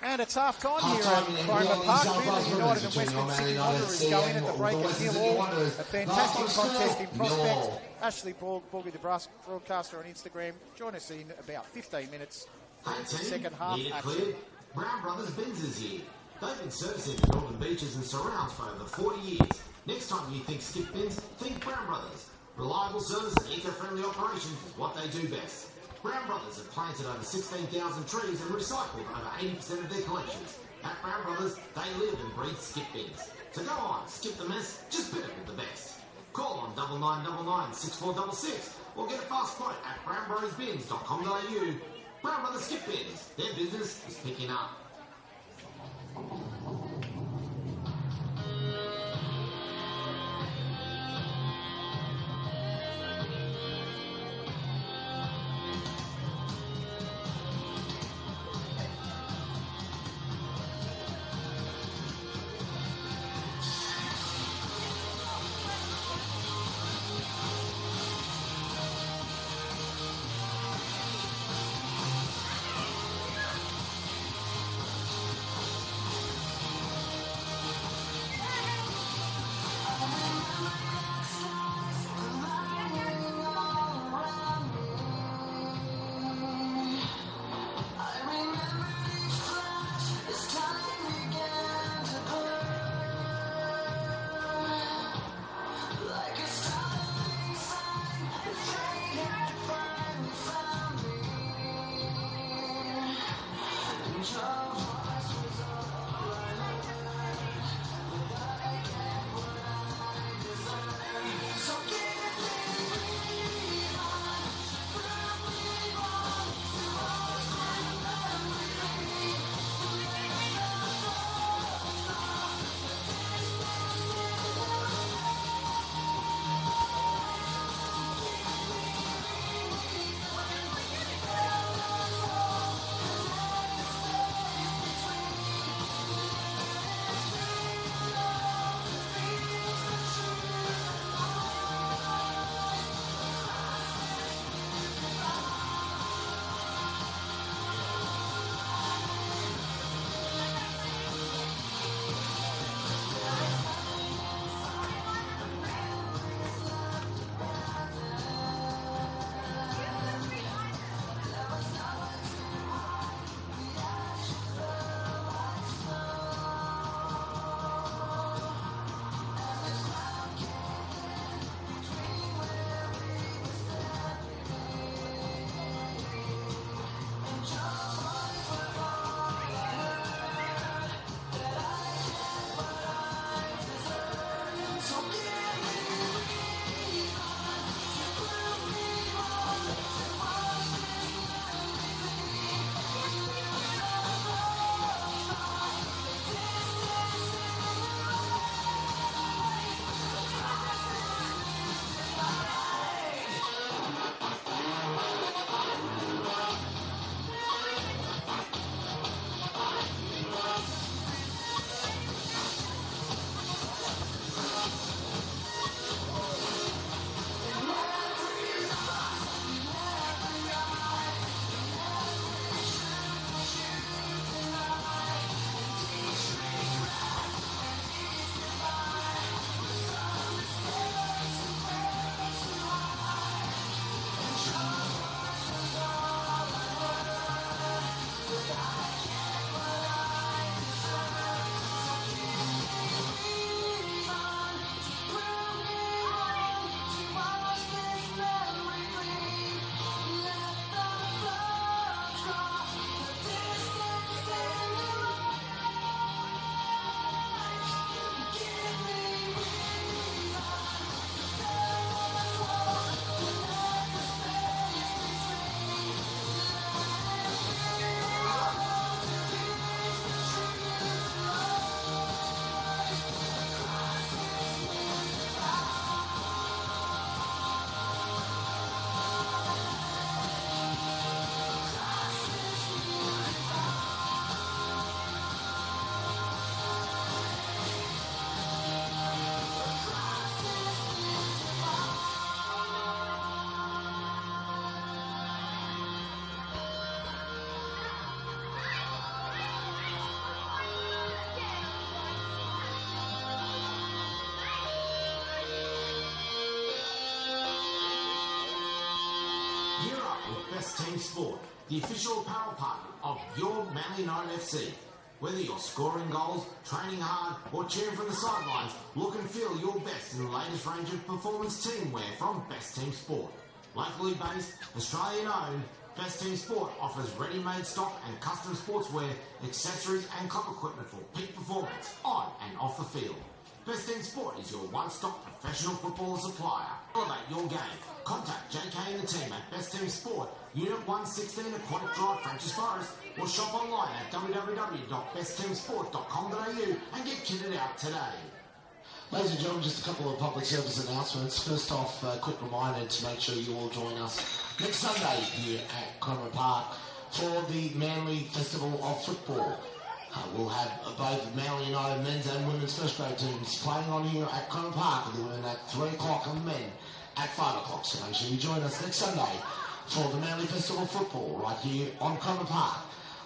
And it's half-time here at Cromer Park. Manly United and Western Sydney Wanderers go in at the break at 0-0. A fantastic contest in prospect. Ashley Borgie, the broadcaster on Instagram. Join us in about 15 minutes for the second half action. Brown Brothers Benz is here. They've been servicing the Northern Beaches and surrounds for over 40 years. Next time you think skip bins, think Brown Brothers. Reliable service and eco-friendly operations is what they do best. Brown Brothers have planted over 16,000 trees and recycled over 80% of their collections. At Brown Brothers, they live and breathe skip bins. So go on, skip the mess, just bid it with the best. Call on 9999 6466 or get a fast quote at brownbrothersbins.com.au. Brown Brothers Skip Bins, their business is picking up. Best Team Sport, the official apparel partner of your Manly United FC. Whether you're scoring goals, training hard, or cheering from the sidelines, look and feel your best in the latest range of performance team wear from Best Team Sport. Locally based, Australian owned, Best Team Sport offers ready-made stock and custom sportswear, accessories and club equipment for peak performance on and off the field. Best Team Sport is your one-stop professional footballer supplier. Elevate your game. Contact JK and the team at Best Team Sport, Unit 116 Aquatic Drive, Francis Forest, or shop online at www.bestteamsport.com.au and get kitted out today. Ladies and gentlemen, just a couple of public service announcements. First off, a quick reminder to make sure you all join us next Sunday here at Cromer Park for the Manly Festival of Football. We'll have both Manly United men's and women's first grade teams playing on here at Cromer Park, with the women at 3 o'clock and the men at 5 o'clock. So make sure you join us next Sunday for the Manly Festival of Football right here on Cromer Park.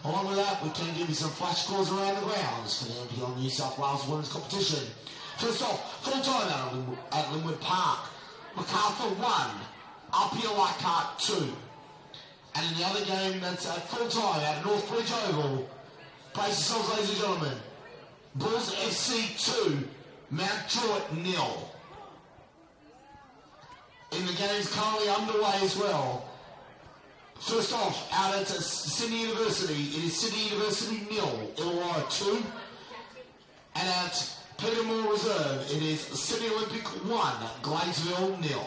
Along with that, we can give you some flash scores around the grounds for the NPL New South Wales Women's Competition. First off, full time at Linwood Park. MacArthur 1, Upper Leichhardt 2. And in the other game that's at full time at Northbridge Oval, brace yourselves, ladies and gentlemen. Bulls FC 2, Mount Druitt 0. In the games currently underway as well. First off, out at Sydney University, it is Sydney University 0, Illawarra 2. And at Petermore Reserve, it is Sydney Olympic 1, Gladesville 0.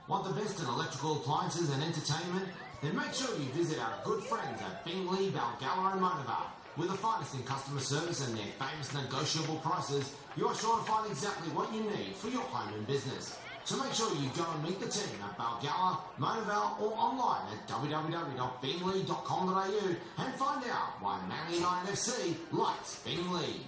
Want the best in electrical appliances and entertainment? Then make sure you visit our good friends at Bingley, Balgala and Monovar. With the finest in customer service and their famous negotiable prices, you are sure to find exactly what you need for your home and business. So make sure you go and meet the team at Balgala, Monoval or online at www.bingley.com.au and find out why Manly United FC likes Bingley.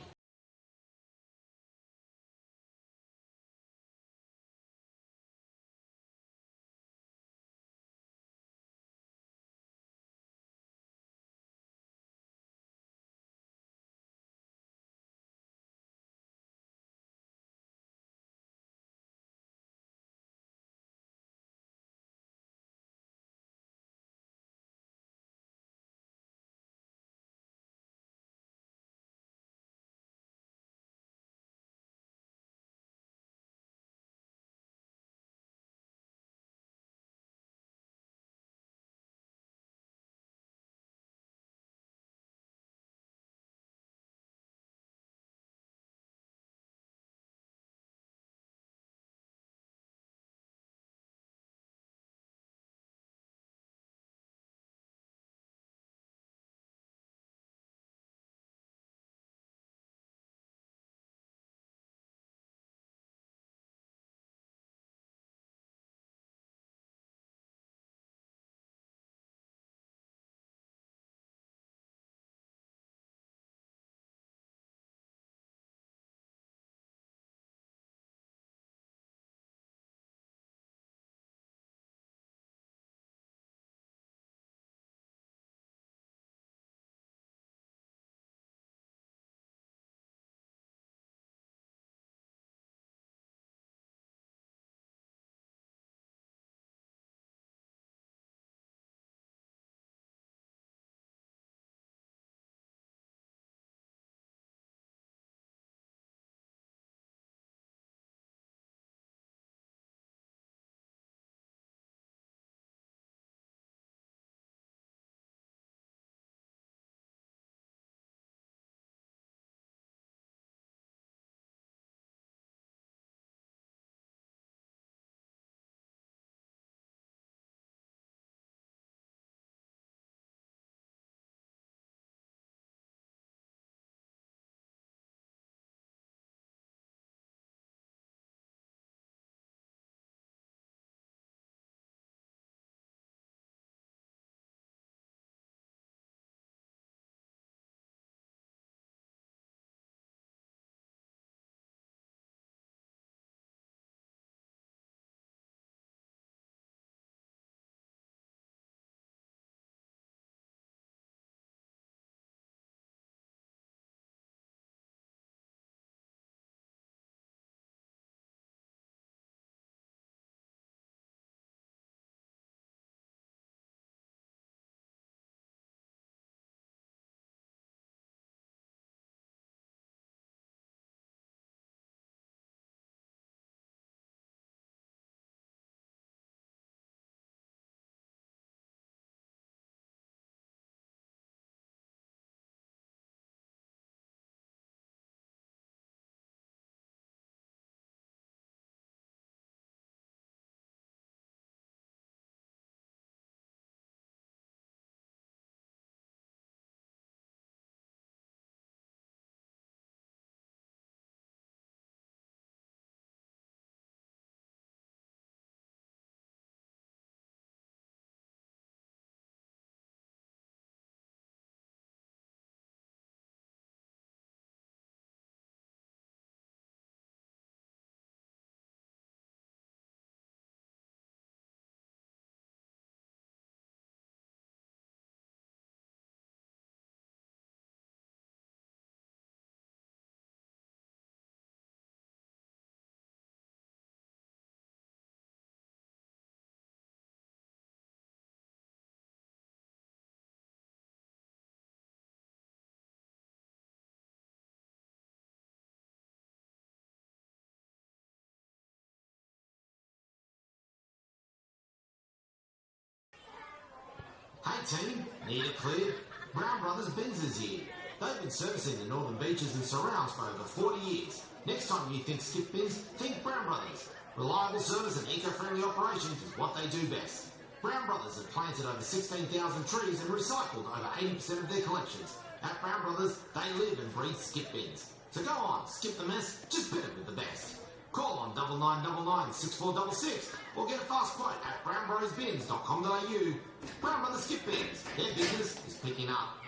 team, need it cleared? Brown Brothers Bins is here. They've been servicing the northern beaches and surrounds for over 40 years. Next time you think skip bins, think Brown Brothers. Reliable service and eco-friendly operations is what they do best. Brown Brothers have planted over 16,000 trees and recycled over 80% of their collections. At Brown Brothers, they live and breathe skip bins. So go on, skip the mess, just better with the best. Call on 9999 6466 or get a fast quote at brownbrothersbins.com.au. Brown Brothers Skip Bins, their business is picking up.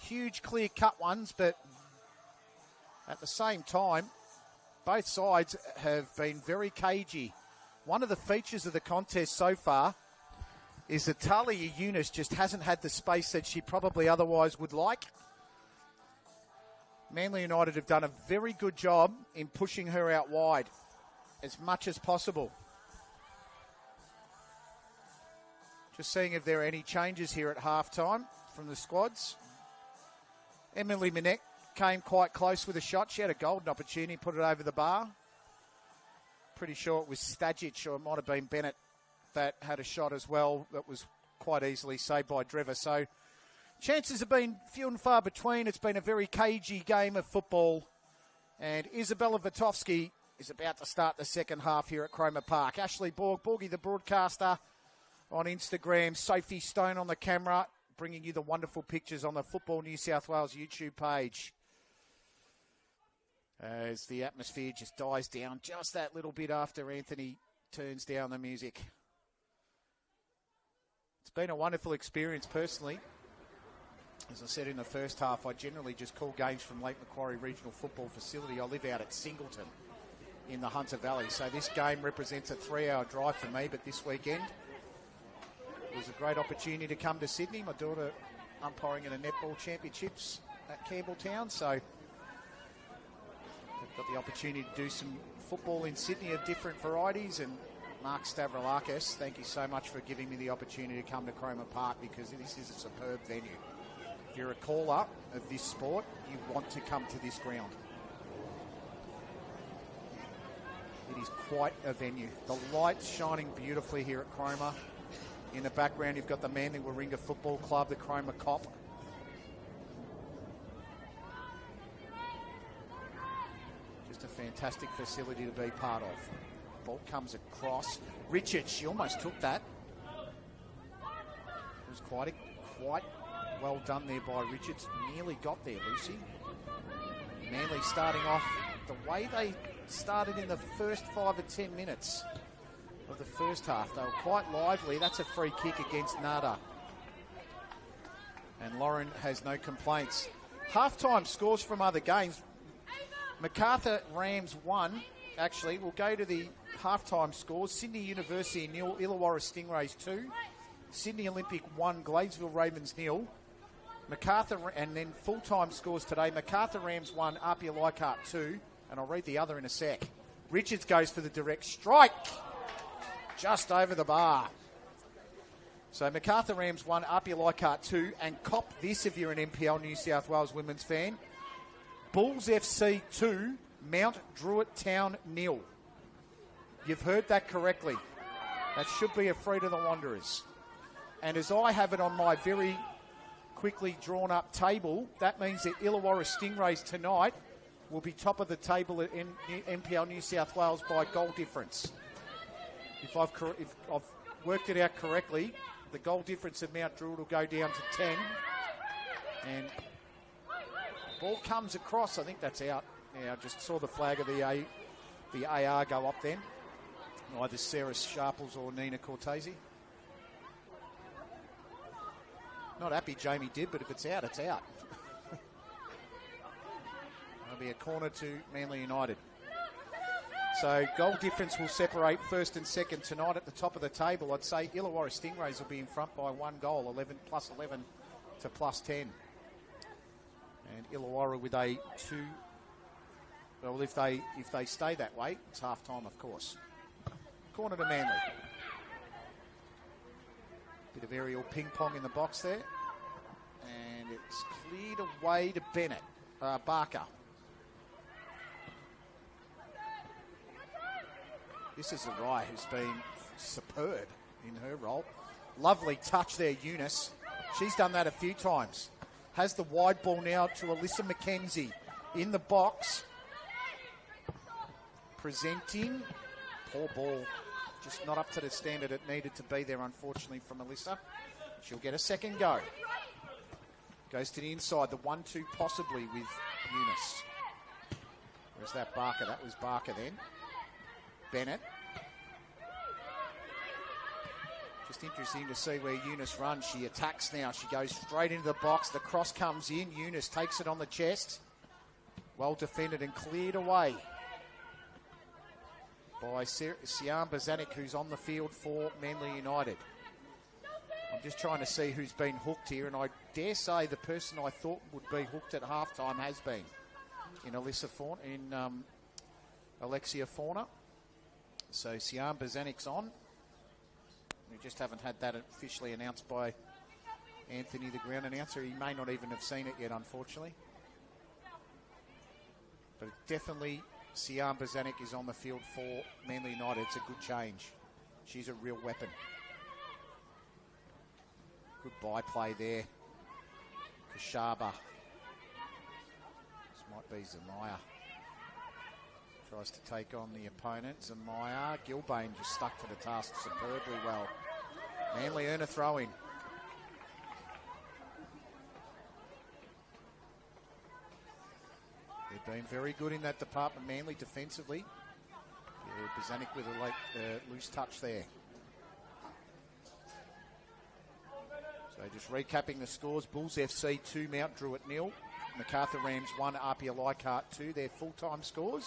Huge clear-cut ones, but at the same time, both sides have been very cagey. One of the features of the contest so far is that Talia Yunus just hasn't had the space that she probably otherwise would like. Manly United have done a very good job in pushing her out wide as much as possible. Just seeing if there are any changes here at halftime from the squads. Emily Minette came quite close with a shot. She had a golden opportunity, put it over the bar. Pretty sure it was Stajic, or it might have been Bennett, that had a shot as well that was quite easily saved by Driver. So chances have been few and far between. It's been a very cagey game of football. And Isabella Vitovsky is about to start the second half here at Cromer Park. Ashley Borgie, the broadcaster, on Instagram. Sophie Stone on the camera, bringing you the wonderful pictures on the Football New South Wales YouTube page. As the atmosphere just dies down just that little bit after Anthony turns down the music. been a wonderful experience personally. As I said in the first half, I generally just call games from Lake Macquarie Regional Football Facility. I live out at Singleton in the Hunter Valley, so this game represents a 3-hour drive for me, but this weekend it was a great opportunity to come to Sydney. My daughter umpiring in the Netball Championships at Campbelltown, so I've got the opportunity to do some football in Sydney of different varieties. And Mark Stavroulakis, thank you so much for giving me the opportunity to come to Cromer Park, because this is a superb venue. If you're a caller of this sport, you want to come to this ground. It is quite a venue. The lights shining beautifully here at Cromer. In the background, you've got the Manly Warringah Football Club, the Cromer Cop. Just a fantastic facility to be part of. Ball comes across. Richards, she almost took that. It was quite well done there by Richards. Nearly got there, Lucy. Manly starting off the way they started in the first 5 or 10 minutes of the first half. They were quite lively. That's a free kick against Nada. And Lauren has no complaints. Halftime scores from other games. Macarthur Rams 1. Actually, we'll go to the halftime scores. Sydney University 0, Illawarra Stingrays 2. Sydney Olympic 1, Gladesville Ravens 0. Macarthur, and then full-time scores today. Macarthur Rams 1, Apia Leichhardt 2. And I'll read the other in a sec. Richards goes for the direct strike. Just over the bar. So Macarthur Rams 1, Apia Leichhardt 2. And cop this if you're an NPL New South Wales women's fan. Bulls FC 2, Mount Druitt Town 0. You've heard that correctly. That should be a free to the Wanderers. And as I have it on my very quickly drawn up table, that means that Illawarra Stingrays tonight will be top of the table at NPL New South Wales by goal difference. If I've worked it out correctly, the goal difference of Mount Druitt will go down to 10. And ball comes across. I think that's out. Yeah, I just saw the flag of the AR go up then. Either Sarah Sharples or Nina Cortese. Not happy Jamie did, but if it's out, it's out. It'll be a corner to Manly United. So goal difference will separate first and second tonight at the top of the table. I'd say Illawarra Stingrays will be in front by 1 goal, 11 to plus 10. And Illawarra with a 2. Well, if they stay that way, it's half time, of course. Corner to Manly. Bit of aerial ping pong in the box there. And it's cleared away to Bennett. Barker. This is a Rye who's been superb in her role. Lovely touch there, Eunice. She's done that a few times. Has the wide ball now to Alyssa McKenzie in the box. Presenting. Poor ball. Just not up to the standard it needed to be there, unfortunately, from Alyssa. She'll get a second go. Goes to the inside. The 1-2 possibly with Eunice. Where's that Barker? That was Barker then. Bennett. Just interesting to see where Eunice runs. She attacks now. She goes straight into the box. The cross comes in. Eunice takes it on the chest. Well defended and cleared away by Sian Bazanik, who's on the field for Manly United. I'm just trying to see who's been hooked here, and I dare say the person I thought would be hooked at halftime has been in Alexia Fauna. So Sian Bazanik's on. We just haven't had that officially announced by Anthony, the ground announcer. He may not even have seen it yet, unfortunately. But definitely Sian Bazanik is on the field for Manly United. It's a good change. She's a real weapon. Good byplay there. Kashaba. This might be Zamaya. Tries to take on the opponent. Zamaya. Gilbane just stuck to the task superbly well. Manly earn a throw-in. They've been very good in that department, Manly, defensively. Yeah, Bazanik with a loose touch there. just recapping the scores. Bulls FC 2, Mount Druitt 0. Macarthur Rams 1, Apia Leichhardt 2. Their full-time scores.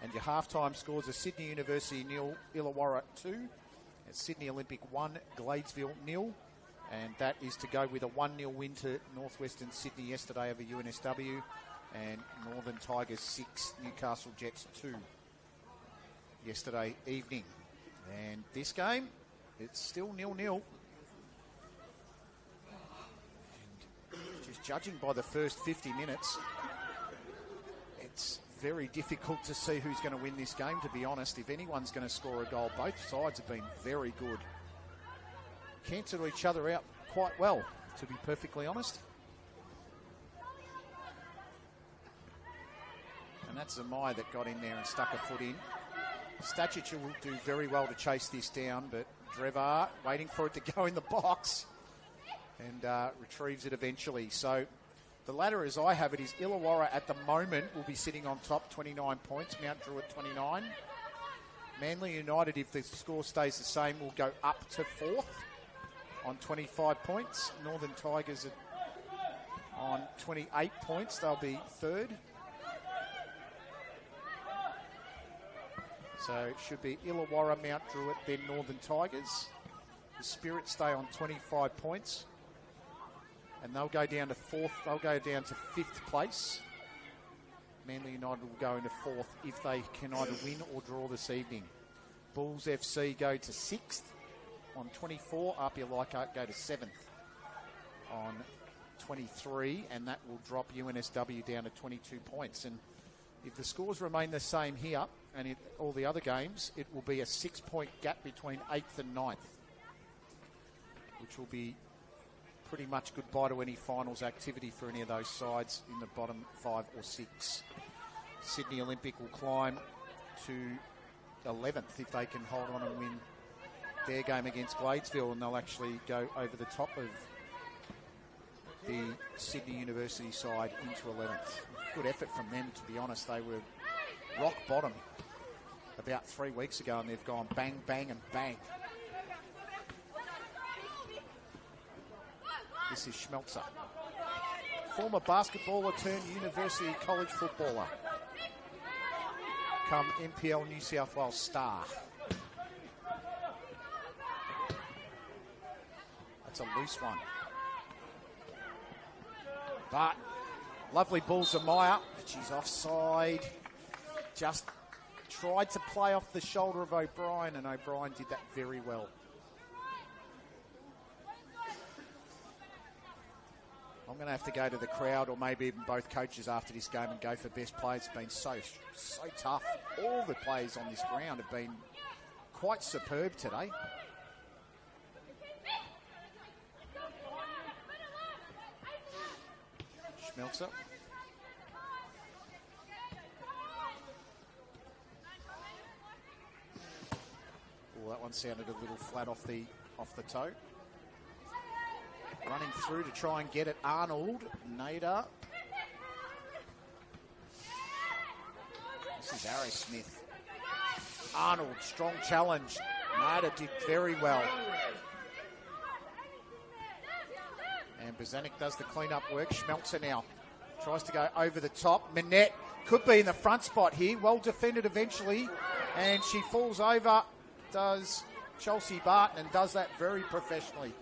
And your half-time scores are Sydney University 0, Illawarra 2. And Sydney Olympic 1, Gladesville 0. And that is to go with a 1-0 win to Northwestern Sydney yesterday over UNSW. And Northern Tigers 6, Newcastle Jets 2 yesterday evening. And this game, it's still 0-0. Just judging by the first 50 minutes, it's very difficult to see who's going to win this game, to be honest. If anyone's going to score a goal, both sides have been very good. Cancelled each other out quite well, to be perfectly honest. And that's Zamai that got in there and stuck a foot in. Stachic will do very well to chase this down, but Drevar waiting for it to go in the box and retrieves it eventually. So the ladder as I have it is Illawarra at the moment will be sitting on top, 29 points. Mount Druitt 29. Manly United, if the score stays the same, will go up to 4th on 25 points. Northern Tigers on 28 points. They'll be 3rd. So it should be Illawarra, Mount Druitt, then Northern Tigers. The Spirit stay on 25 points. And they'll go down to 4th. They'll go down to 5th place. Manly United will go into 4th if they can either win or draw this evening. Bulls FC go to 6th on 24. Apia Leichhardt go to 7th on 23. And that will drop UNSW down to 22 points. And if the scores remain the same here and in all the other games, it will be a 6-point gap between 8th and 9th, which will be pretty much goodbye to any finals activity for any of those sides in the bottom 5 or 6. Sydney Olympic will climb to 11th if they can hold on and win their game against Gladesville, and they'll actually go over the top of the Sydney University side into 11th. Good effort from them, to be honest. They were rock bottom about 3 weeks ago, and they've gone bang, bang and bang. This is Schmelzer. Former basketballer turned university college footballer. Come NPL New South Wales star. That's a loose one. But lovely ball Zamaya. She's offside. Just tried to play off the shoulder of O'Brien, and O'Brien did that very well. I'm going to have to go to the crowd, or maybe even both coaches after this game, and go for best players. It's been so tough. All the players on this ground have been quite superb today. Schmelzer. Oh, that one sounded a little flat off the toe. Running through to try and get it, Arnold. Nader. This is Arrowsmith. Arnold, strong challenge. Nader did very well. And Bozanic does the clean-up work. Schmelzer now tries to go over the top. Manette could be in the front spot here. Well defended eventually. And she falls over. Does Chelsea Barton, and does that very professionally.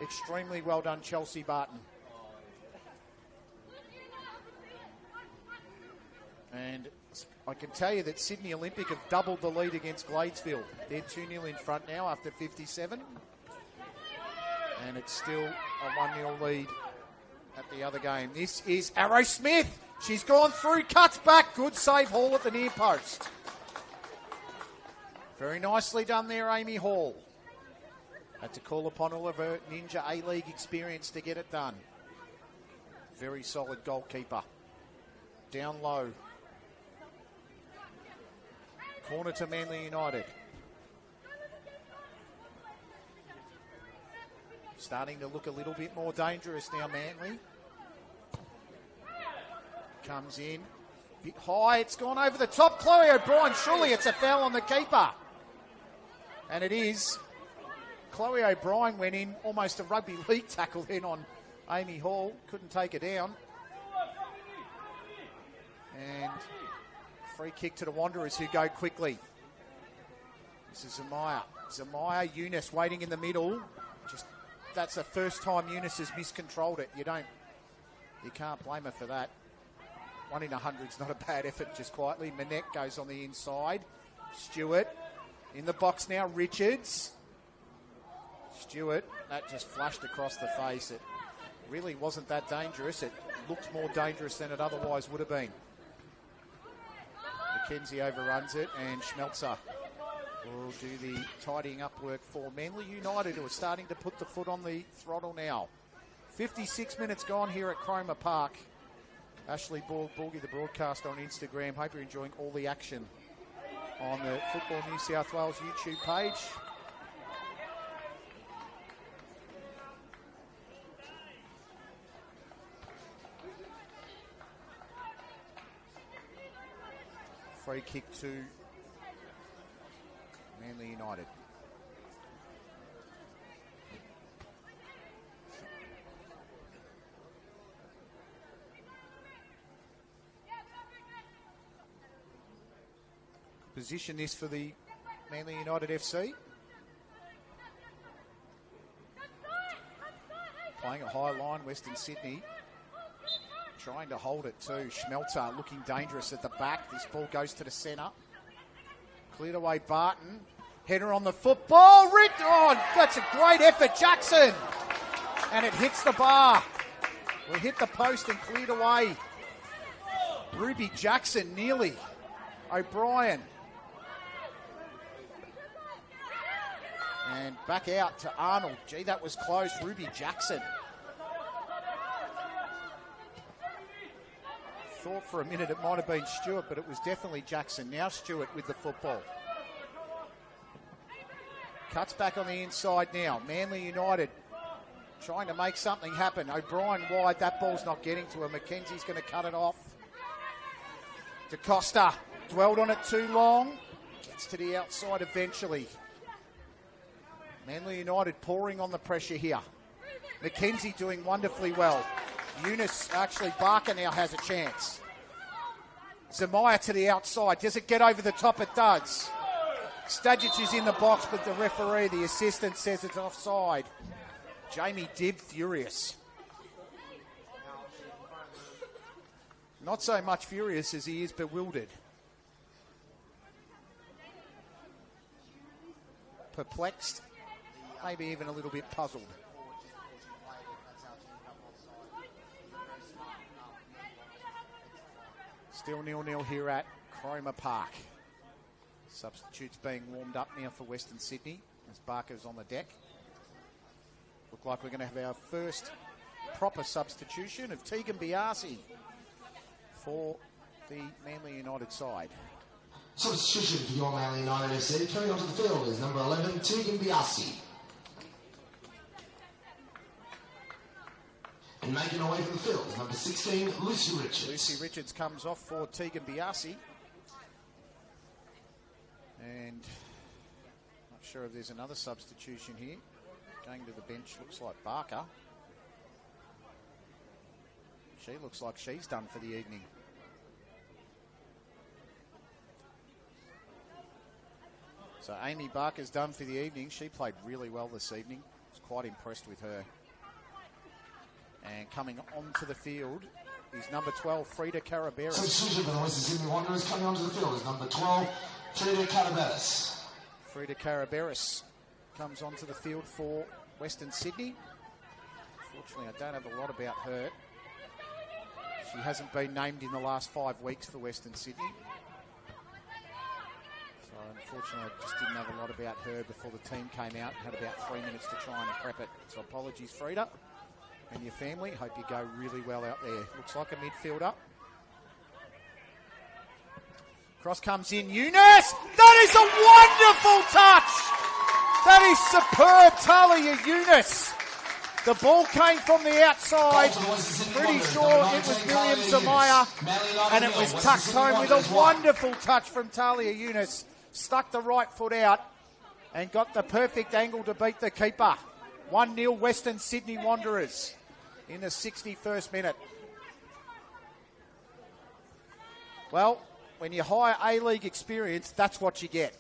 Extremely well done, Chelsea Barton. And I can tell you that Sydney Olympic have doubled the lead against Gladesville. They're 2-0 in front now after 57. And it's still a 1-0 lead at the other game. This is Arrowsmith. She's gone through, cuts back. Good save, Hall at the near post. Very nicely done there, Amy Hall. Had to call upon all of her Ninja A-League experience to get it done. Very solid goalkeeper. Down low. Corner to Manly United. Starting to look a little bit more dangerous now, Manly. Comes in. Bit high. It's gone over the top. Chloe O'Brien. Surely it's a foul on the keeper. And it is. Chloe O'Brien went in, almost a rugby league tackle then on Amy Hall. Couldn't take her down. And free kick to the Wanderers, who go quickly. This is Zamaya. Zamaya, Eunice waiting in the middle. That's the first time Eunice has miscontrolled it. You can't blame her for that. 1 in 100 is not a bad effort, just quietly. Manette goes on the inside. Stewart in the box now. Richards. Stewart, that just flashed across the face. It really wasn't that dangerous. It looked more dangerous than it otherwise would have been. McKenzie overruns it, and Schmelzer will do the tidying up work for Manly United, who are starting to put the foot on the throttle now. 56 minutes gone here at Cromer Park. Ashley Borgie, the broadcaster, on Instagram. Hope you're enjoying all the action on the Football New South Wales YouTube page. Free kick to Manly United. Position this for the Manly United FC. Playing a high line, Western Sydney. Trying to hold it too. Schmelzer looking dangerous at the back. This ball goes to the centre. Cleared away Barton. Header on the football. Oh, that's a great effort, Jackson. And it hits the bar. We hit the post and cleared away. Ruby Jackson nearly. O'Brien. And back out to Arnold. Gee, that was close. Ruby Jackson. Thought for a minute it might have been Stewart, but it was definitely Jackson. Now Stewart with the football. Cuts back on the inside now. Manly United trying to make something happen. O'Brien wide. That ball's not getting to her. Mackenzie's going to cut it off. DeCosta dwelled on it too long. Gets to the outside eventually. Manly United pouring on the pressure here. Mackenzie doing wonderfully well. Eunice, actually Barker now has a chance. Zamaya to the outside. Does it get over the top? It does. Stajic is in the box, but the referee, the assistant, says it's offside. Jamie Dibb furious. Not so much furious as he is bewildered. Perplexed, maybe even a little bit puzzled. Still 0-0 here at Cromer Park. Substitutes being warmed up now for Western Sydney as Barker's on the deck. Look like we're going to have our first proper substitution of Tegan Biasi for the Manly United side. Substitution for your Manly United FC. Coming onto the field is number 11, Tegan Biasi. And making her way from the field is number 16, Lucy Richards. Lucy Richards comes off for Tegan Biasi. And not sure if there's another substitution here. Going to the bench looks like Barker. She looks like she's done for the evening. So Amy Barker's done for the evening. She played really well this evening. I was quite impressed with her. And coming onto the field is number 12, Frida Caraberis. Substitution for the Western Sydney Wanderers coming onto the field is number 12, Frida Caraberis. Frida Caraberis comes onto the field for Western Sydney. Unfortunately, I don't have a lot about her. She hasn't been named in the last 5 weeks for Western Sydney. So unfortunately, I just didn't have a lot about her before the team came out. Had about 3 minutes to try and prep it. So apologies, Frida. And your family, hope you go really well out there. Looks like a midfielder. Cross comes in, Eunice! That is a wonderful touch! That is superb, Talia Eunice. The ball came from the outside. Pretty sure it was William Zamaya. And it was tucked home with a wonderful touch from Talia Eunice. Stuck the right foot out and got the perfect angle to beat the keeper. 1-0 Western Sydney Wanderers in the 61st minute. Well, when you hire A-League experience, that's what you get.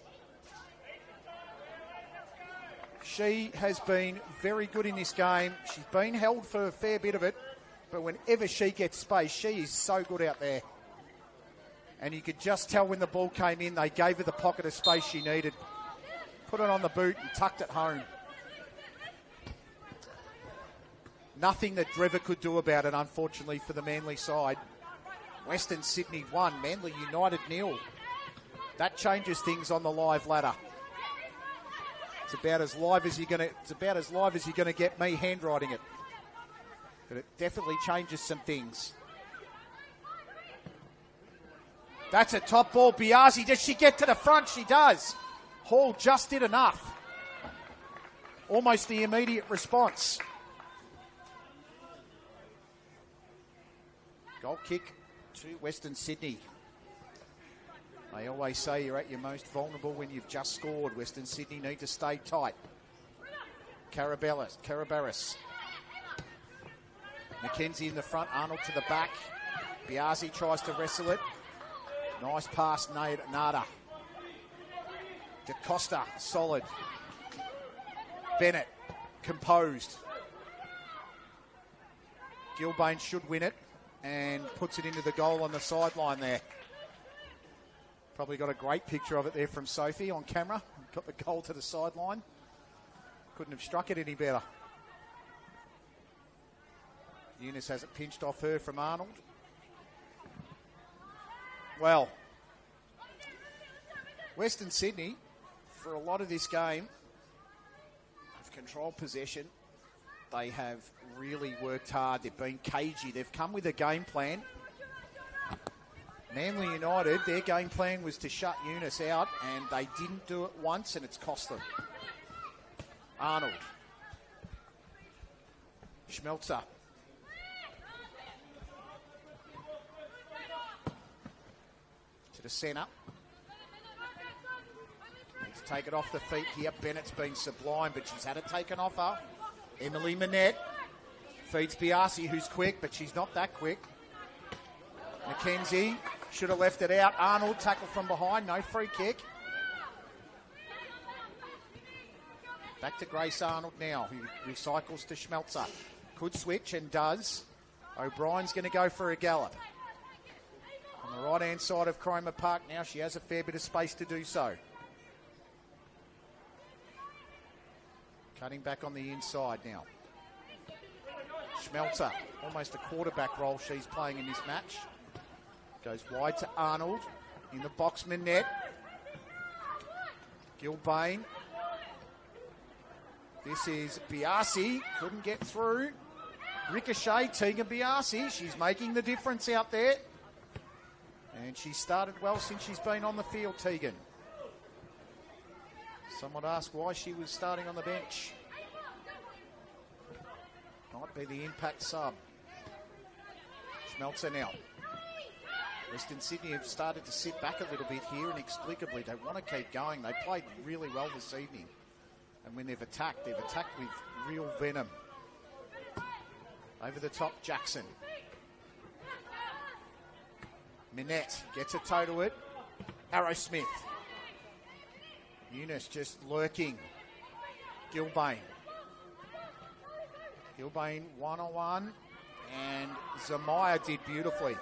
She has been very good in this game. She's been held for a fair bit of it, but whenever she gets space, she is so good out there. And you could just tell when the ball came in, they gave her the pocket of space she needed. Put it on the boot and tucked it home. Nothing that Drever could do about it, unfortunately, for the Manly side. Western Sydney 1, Manly United 0. That changes things on the live ladder. It's about as live as you're gonna get me handwriting it. But it definitely changes some things. That's a top ball. Biasi, does she get to the front? She does. Hall just did enough. Almost the immediate response. Goal kick to Western Sydney. They always say you're at your most vulnerable when you've just scored. Western Sydney need to stay tight. Carabaris. McKenzie in the front, Arnold to the back. Biasi tries to wrestle it. Nice pass, Nada. DaCosta, solid. Bennett, composed. Gilbane should win it and puts it into the goal on the sideline there. Probably got a great picture of it there from Sophie on camera. Got the goal to the sideline. Couldn't have struck it any better. Eunice has it pinched off her from Arnold. Well, Western Sydney, for a lot of this game, have controlled possession. They have really worked hard. They've been cagey. They've come with a game plan. Manly United, their game plan was to shut Eunice out, and they didn't do it once, and it's cost them. Arnold. Schmelzer. To the centre. Needs to take it off the feet here. Bennett's been sublime, but she's had it taken off her. Emily Manette feeds Biasi, who's quick, but she's not that quick. McKenzie should have left it out. Arnold tackle from behind, no free kick. Back to Grace Arnold now, who recycles to Schmelzer. Could switch and does. O'Brien's going to go for a gallop. On the right-hand side of Cromer Park now, she has a fair bit of space to do so. Cutting back on the inside now. Schmelzer, almost a quarterback role she's playing in this match. Goes wide to Arnold. In the box, Manette. Gilbane. This is Biasi. Couldn't get through. Ricochet, Tegan Biasi. She's making the difference out there. And she started well since she's been on the field, Tegan. Someone asked why she was starting on the bench. Might be the impact sub. Schmelzer now. Western Sydney have started to sit back a little bit here inexplicably. They want to keep going. They played really well this evening. And when they've attacked with real venom. Over the top, Jackson. Minette gets a toe to it. Arrowsmith. Eunice just lurking. Gilbane. Gilbane 1-on-1. And Zamaya did beautifully.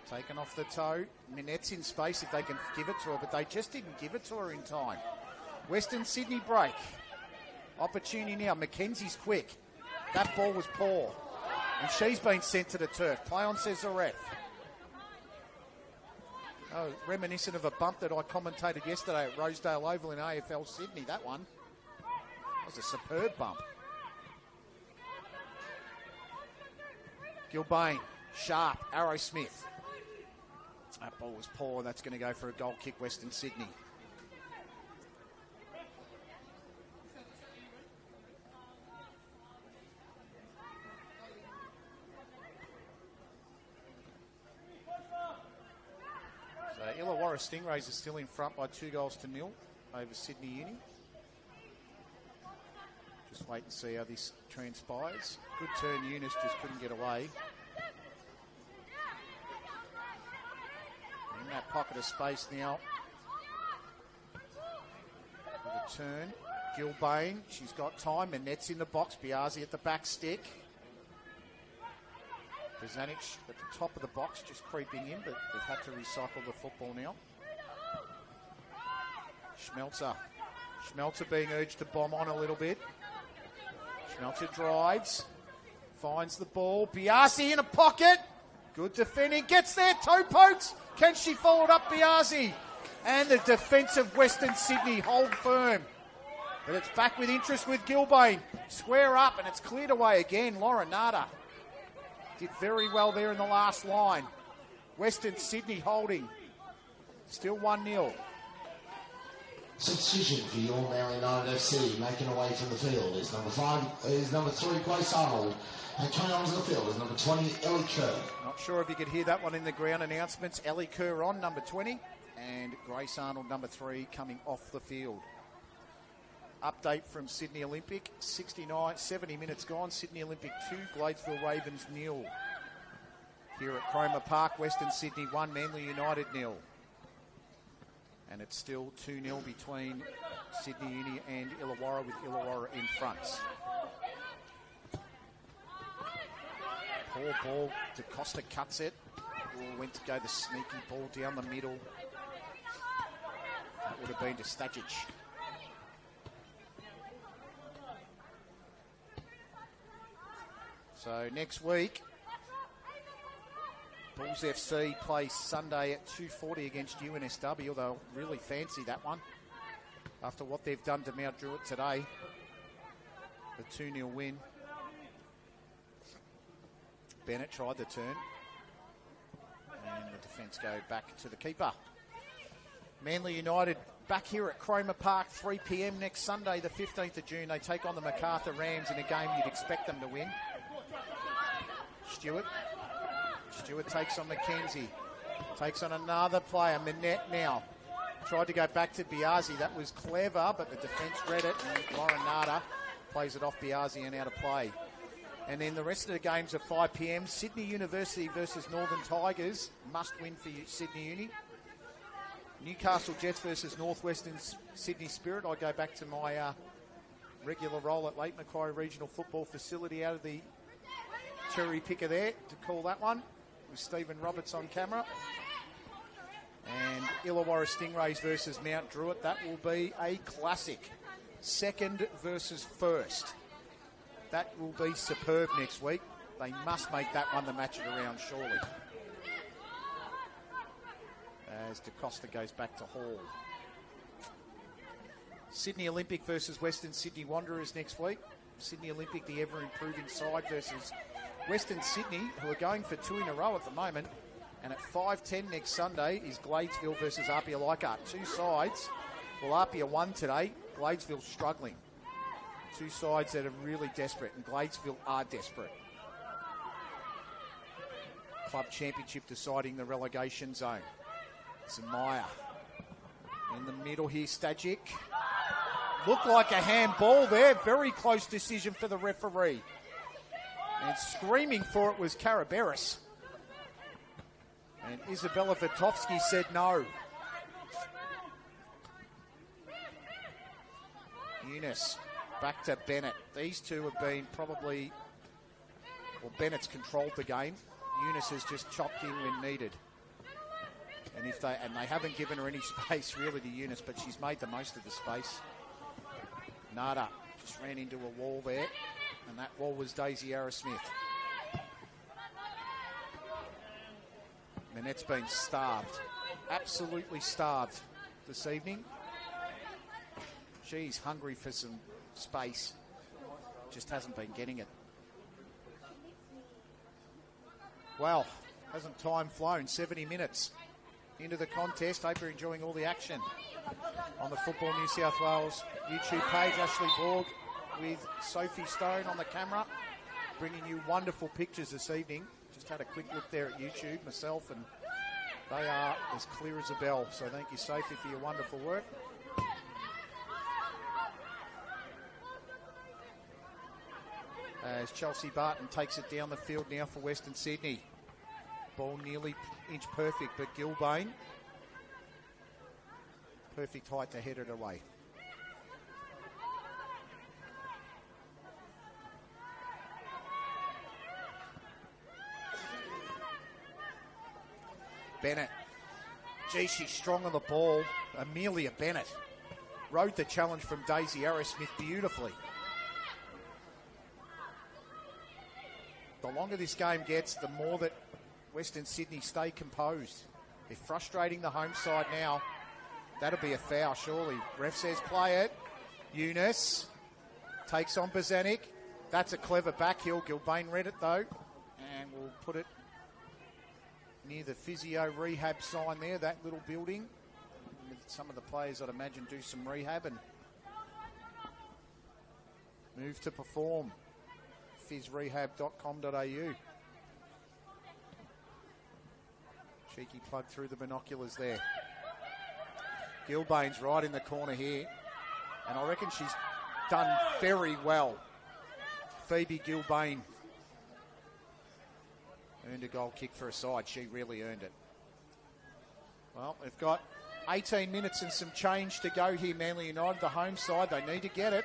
Taken off the toe. Minette's in space if they can give it to her, but they just didn't give it to her in time. Western Sydney break. Opportunity now. Mackenzie's quick. That ball was poor. And she's been sent to the turf. Play on, says the ref. Oh, reminiscent of a bump that I commentated yesterday at Rosedale Oval in AFL Sydney, that one. That was a superb bump. Gilbane, Sharp, Arrowsmith. That ball was poor. That's going to go for a goal kick, Western Sydney. Illawarra Stingrays are still in front by 2-0 over Sydney Uni. Just wait and see how this transpires. Good turn, Eunice just couldn't get away. In that pocket of space now. With a turn. Gilbane, she's got time. Manette's in the box. Biazi at the back stick. Bozanic at the top of the box, just creeping in, but they've had to recycle the football now. Schmelzer being urged to bomb on a little bit. Schmelzer drives, finds the ball. Biazi in a pocket. Good defending, gets there, toe pokes. Can she follow it up, Biazi? And the defence of Western Sydney hold firm. But it's back with interest with Gilbane. Square up, and it's cleared away again. Lauren Nada did very well there in the last line. Western Sydney holding. Still 1-0. Substitution for your Manly United FC, making away from the field is number 3, Grace Arnold, and coming onto the field is number 20, Ellie Kerr. Not sure if you could hear that one in the ground announcements. Ellie Kerr on number 20, and Grace Arnold number 3 coming off the field. Update from Sydney Olympic, 70 minutes gone. Sydney Olympic 2, Gladesville Ravens 0. Here at Cromer Park, Western Sydney 1, Manly United 0. And it's still 2-0 between Sydney Uni and Illawarra, with Illawarra in front. Poor ball, DeCosta cuts it. Went to go the sneaky ball down the middle. That would have been to Stajic. So next week, Bulls FC play Sunday at 2:40 against UNSW. They'll really fancy that one after what they've done to Mount Druitt today. The 2-0 win. Bennett tried the turn. And the defence go back to the keeper. Manly United back here at Cromer Park, 3 p.m. next Sunday, the 15th of June. They take on the Macarthur Rams in a game you'd expect them to win. Stewart takes on McKenzie. Takes on another player, Manette now. Tried to go back to Biazi. That was clever, but the defence read it, and Lauren Nada plays it off Biazi and out of play. And then the rest of the games at 5 p.m. Sydney University versus Northern Tigers. Must win for Sydney Uni. Newcastle Jets versus Northwestern Sydney Spirit. I go back to my regular role at Lake Macquarie Regional Football Facility out of the cherry picker there to call that one, with Stephen Roberts on camera. And Illawarra Stingrays versus Mount Druitt. That will be a classic. Second versus first. That will be superb next week. They must make that one the match of the round, surely. As DeCosta goes back to Hall. Sydney Olympic versus Western Sydney Wanderers next week. Sydney Olympic, the ever-improving side, versus Western Sydney, who are going for 2 in a row at the moment. And at 5:10 next Sunday is Gladesville versus Apia Leichhardt. Two sides. Well, Apia won today. Gladesville struggling. Two sides that are really desperate, and Gladesville are desperate. Club championship deciding the relegation zone. Zamaya in the middle here, Stajic. Looked like a handball there. Very close decision for the referee. And screaming for it was Karaberis. And Isabella Vitovsky said no. Eunice back to Bennett. These two have been probably... Well, Bennett's controlled the game. Eunice has just chopped in when needed. And they haven't given her any space really to Eunice, but she's made the most of the space. Nada just ran into a wall there, and that wall was Daisy Arrowsmith. Manette's been starved, absolutely starved this evening. She's hungry for some space, just hasn't been getting it. Well, hasn't time flown? 70 minutes into the contest. Hope you're enjoying all the action on the Football New South Wales YouTube page. Ashley Borg with Sophie Stone on the camera, bringing you wonderful pictures this evening. Just had a quick look there at YouTube, myself and They are as clear as a bell, so thank you, Sophie, for your wonderful work. As Chelsea Barton takes it down the field now for Western Sydney. Ball nearly inch perfect, but Gilbane, perfect height to head it away. Bennett. Gee, she's strong on the ball. Amelia Bennett rode the challenge from Daisy Arrowsmith beautifully. The longer this game gets, the more that Western Sydney stay composed. They're frustrating the home side now. That'll be a foul, surely. Ref says play it. Eunice takes on Bozanic. That's a clever backheel. Gilbane read it, though. And we'll put it near the physio rehab sign there, that little building. Some of the players, I'd imagine, do some rehab and move to perform. physrehab.com.au. Cheeky plug through the binoculars there. Gilbane's right in the corner here, and I reckon she's done very well. Phoebe Gilbane earned a goal kick for a side. She really earned it. Well, they've got 18 minutes and some change to go here, Manly United, the home side. They need to get it.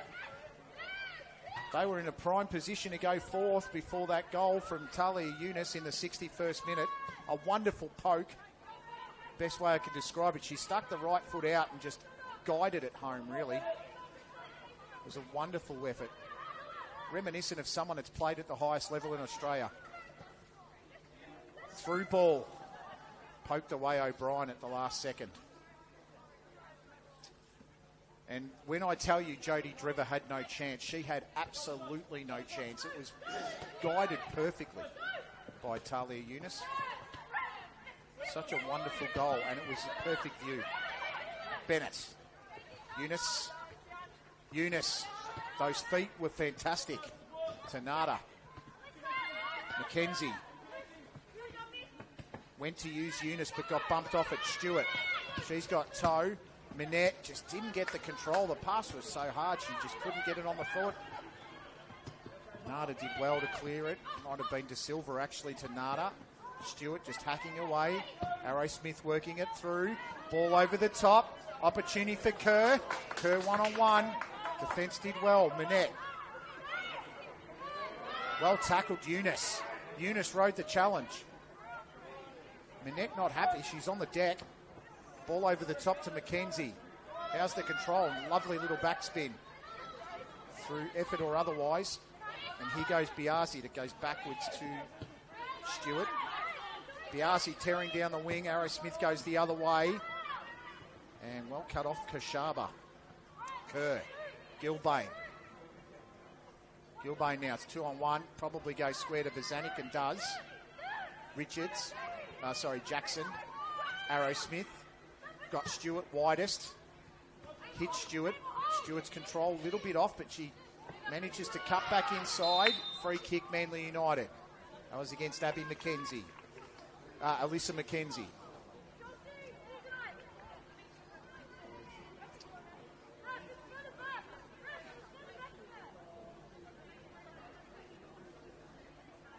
They were in a prime position to go fourth before that goal from Talia Eunice in the 61st minute. A wonderful poke. Best way I could describe it. She stuck the right foot out and just guided it home, really. It was a wonderful effort. Reminiscent of someone that's played at the highest level in Australia. Through ball. Poked away O'Brien at the last second. And when I tell you Jodie Driver had no chance, she had absolutely no chance. It was guided perfectly by Talia Eunice. Such a wonderful goal, and it was a perfect view. Bennett. Eunice. Those feet were fantastic. Tanada. McKenzie. Went to use Eunice, but got bumped off at Stewart. She's got toe. Minette just didn't get the control. The pass was so hard, she just couldn't get it on the foot. Nada did well to clear it. Might have been De Silva actually to Nada. Stewart just hacking away. Arrowsmith working it through. Ball over the top. Opportunity for Kerr. Kerr one-on-one. Defence did well. Minette. Well tackled Eunice. Eunice rode the challenge. Minette not happy. She's on the deck. Ball over the top to McKenzie. How's the control? Lovely little backspin. Through effort or otherwise. And here goes Biasi that goes backwards to Stewart. Biasi tearing down the wing. Arrowsmith goes the other way. And well cut off Kashaba. Kerr. Gilbane. Gilbane now. It's 2-on-1. Probably goes square to Bozanic and does. Jackson. Arrowsmith. Got Stewart widest. Hit Stewart. Stewart's control a little bit off, but she manages to cut back inside. Free kick, Manly United. That was against Alyssa McKenzie.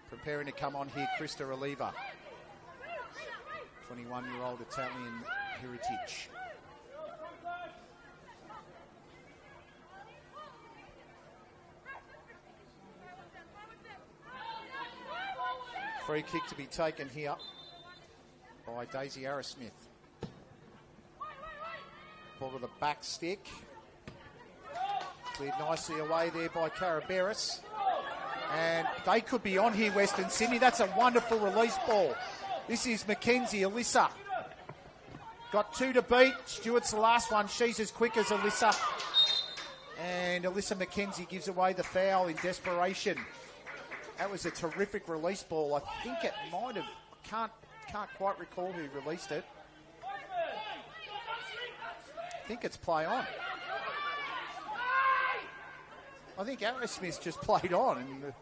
Preparing to come on here, Krista Oliva. 21-year-old Italian heritage. Free kick to be taken here by Daisy Arrowsmith. Ball to the back stick. Cleared nicely away there by Caraberis. And they could be on here, Western Sydney. That's a wonderful release ball. This is Mackenzie, Alyssa. Got two to beat. Stewart's the last one. She's as quick as Alyssa. And Alyssa McKenzie gives away the foul in desperation. That was a terrific release ball. I think it might have... Can't quite recall who released it. I think it's play on. I think Arrowsmith just played on. And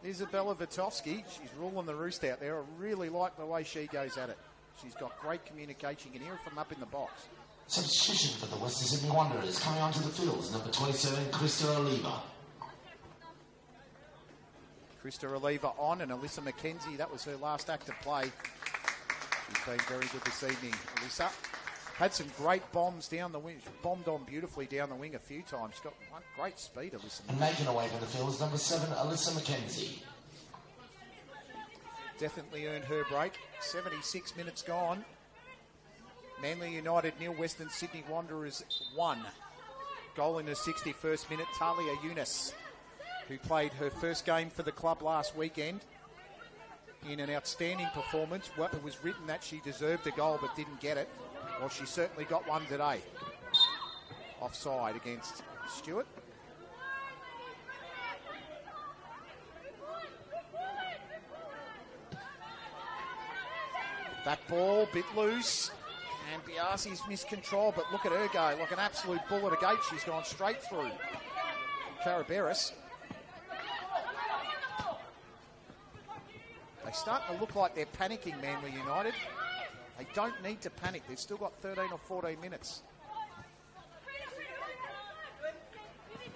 Isabella Vitovsky. She's ruling the roost out there. I really like the way she goes at it. She's got great communication. You can hear it from up in the box. Substitution for the Western Sydney Wanderers. Coming onto the field is number 27, Krista Oliva. Krista Oliva on, and Alyssa McKenzie, that was her last active play. She's been very good this evening, Alyssa. Had some great bombs down the wing. She bombed on beautifully down the wing a few times. Got one great speed, Alyssa. And making away from the field is number 7, Alyssa McKenzie. Definitely earned her break. 76 minutes gone. Manly United 0, Western Sydney Wanderers 1. Goal in the 61st minute, Talia Yunus, who played her first game for the club last weekend in an outstanding performance. It was written that she deserved a goal but didn't get it. Well, she certainly got one today. Offside against Stewart. That ball, bit loose. And Biasi's missed control, but look at her go. Like an absolute bull at a gate. She's gone straight through. Caraberis. They start to look like they're panicking, Manly United. They don't need to panic. They've still got 13 or 14 minutes.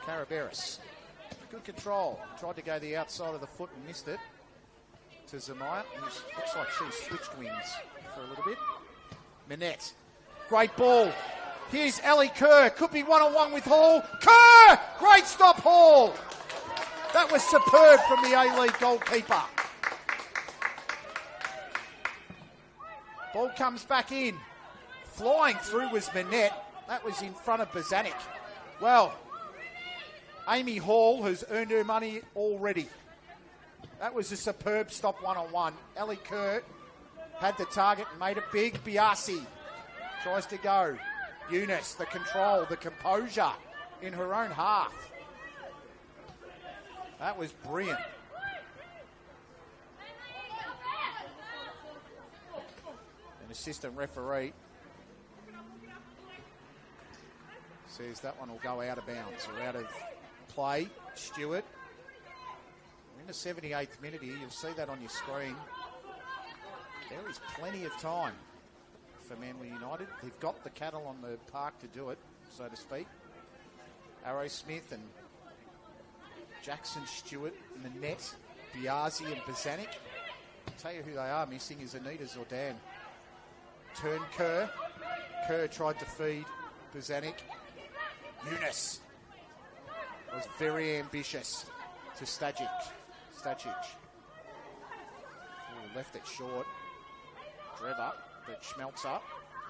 Caraberis. Good control. Tried to go the outside of the foot and missed it. To Zamaya. Looks like she's switched wings for a little bit. Minette. Great ball. Here's Ellie Kerr. Could be one-on-one with Hall. Kerr! Great stop, Hall. That was superb from the A-League goalkeeper. Ball comes back in. Flying through was Minette. That was in front of Bozanic. Well, Amy Hall has earned her money already. That was a superb stop one-on-one. Ellie Kerr had the target and made it big. Biasi tries to go. Eunice, the control, the composure in her own half. That was brilliant. An assistant referee says that one will go out of bounds or out of play. Stewart. We're in the 78th minute here. You'll see that on your screen. There is plenty of time for Manly United. They've got the cattle on the park to do it, so to speak. Arrow Smith and Jackson Stewart in the net. Biasi and Bozanic. I'll tell you who they are missing is Anita Zordan. Turn Kerr. Kerr tried to feed Bozanic. Eunice was very ambitious to Stajic. Left it short. Trevor, but Schmelzer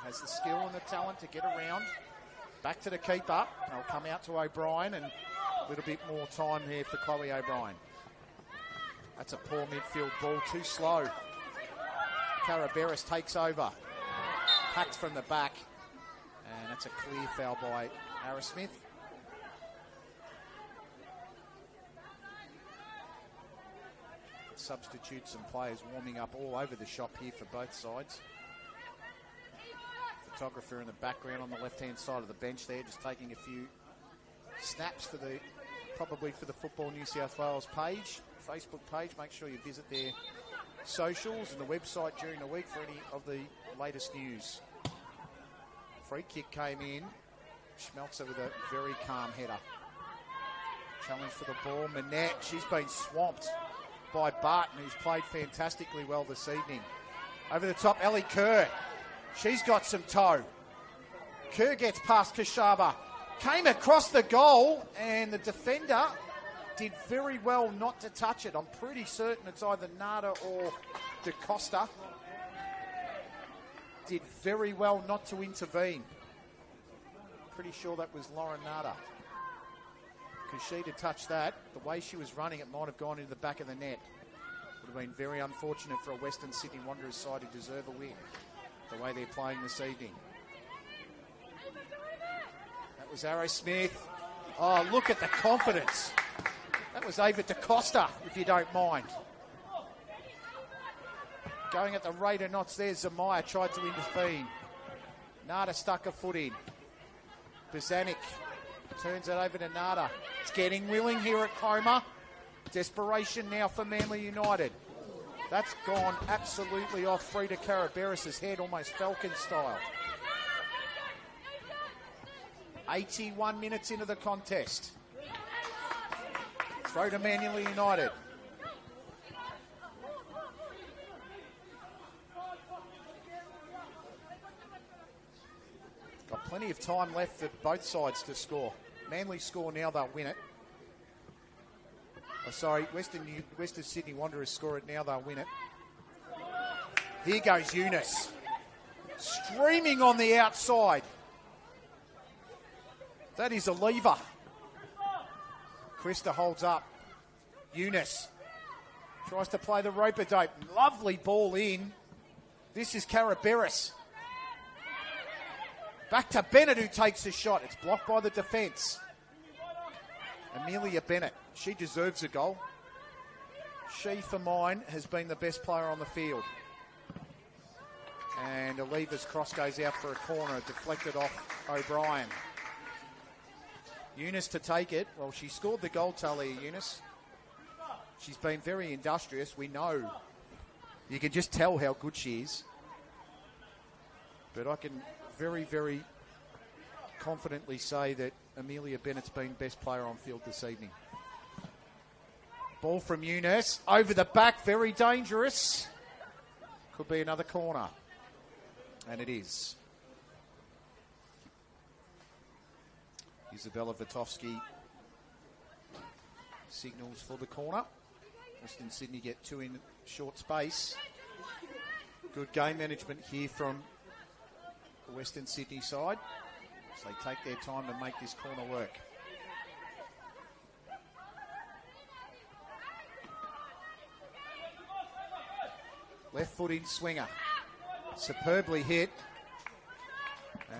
has the skill and the talent to get around. Back to the keeper. They'll come out to O'Brien and a little bit more time here for Chloe O'Brien. That's a poor midfield ball, too slow. Caraberis takes over. Hacked from the back. And that's a clear foul by Arrowsmith. Substitutes and players warming up all over the shop here for both sides. Photographer in the background on the left-hand side of the bench there, just taking a few snaps for probably for the Football New South Wales page, Facebook page. Make sure you visit their socials and the website during the week for any of the latest news. Free kick came in. Schmelzer with a very calm header. Challenge for the ball. Minette, she's been swamped by Barton, who's played fantastically well this evening. Over the top, Ellie Kerr. She's got some toe. Kerr gets past Kashaba. Came across the goal, and the defender did very well not to touch it. I'm pretty certain it's either Nada or DeCosta. Did very well not to intervene. Pretty sure that was Lauren Nada. Because she'd have touched that. The way she was running, it might have gone into the back of the net. Would have been very unfortunate for a Western Sydney Wanderers side who deserve a win, the way they're playing this evening. That was Arrow Smith. Oh, look at the confidence. That was Ava DeCosta, if you don't mind. Going at the rate of knots there, Zamaya tried to intervene. Nada stuck a foot in. Bozanic turns it over to Nada. It's getting willing here at Coma. Desperation now for Manly United. That's gone absolutely off Frida Caraberis' head, almost Falcon style. 81 minutes into the contest. Throw to Manly United. Got plenty of time left for both sides to score. Manly score now, they'll win it. Oh, sorry, Western Sydney Wanderers score it now, they'll win it. Here goes Eunice. Streaming on the outside. That is a lever. Krista holds up. Eunice tries to play the rope-a-dope. Lovely ball in. This is Caraberis. Back to Bennett, who takes a shot. It's blocked by the defence. Amelia Bennett. She deserves a goal. She, for mine, has been the best player on the field. And Oliva's cross goes out for a corner, deflected off O'Brien. Eunice to take it. Well, she scored the goal, Talia Eunice. She's been very industrious. We know. You can just tell how good she is. But I can very, very confidently say that Amelia Bennett's been best player on field this evening. Ball from Eunice. Over the back, very dangerous. Could be another corner. And it is. Isabella Vitovsky signals for the corner. Western Sydney get two in short space. Good game management here from the Western Sydney side. So they take their time to make this corner work. Left foot in swinger. Superbly hit.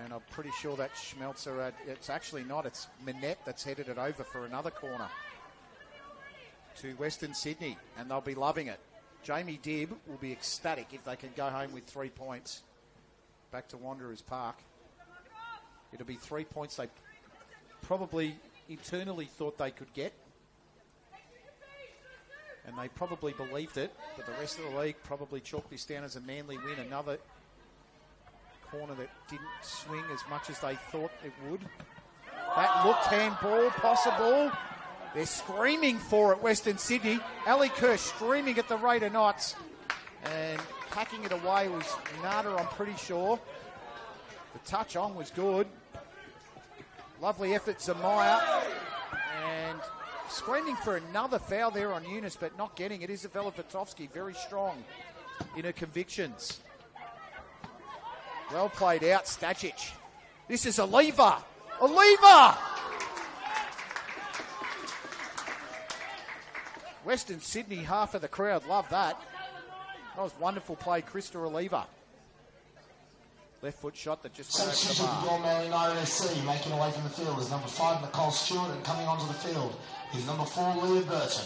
And I'm pretty sure that Schmelzer, it's actually not, it's Minette that's headed it over for another corner to Western Sydney, and they'll be loving it. Jamie Dibb will be ecstatic if they can go home with 3 points back to Wanderers Park. It'll be 3 points they probably internally thought they could get, and they probably believed it, but the rest of the league probably chalked this down as a Manly win. Another corner that didn't swing as much as they thought it would. That looked handball possible. They're screaming for it, Western Sydney. Ali Kerr streaming at the rate of knots. And packing it away was Nada, I'm pretty sure. The touch on was good. Lovely effort, Zamaya. And screaming for another foul there on Eunice, but not getting it. Isabella Vitovsky, very strong in her convictions. Well played out, Stajic. This is a lever. A lever! Western Sydney, half of the crowd love that. That was wonderful play, Krista Oliva. Left foot shot that just went over the Substitution bar. for your Man United SC, making away from the field is number 5, Nicole Stewart, and coming onto the field is number 4, Leah Burton.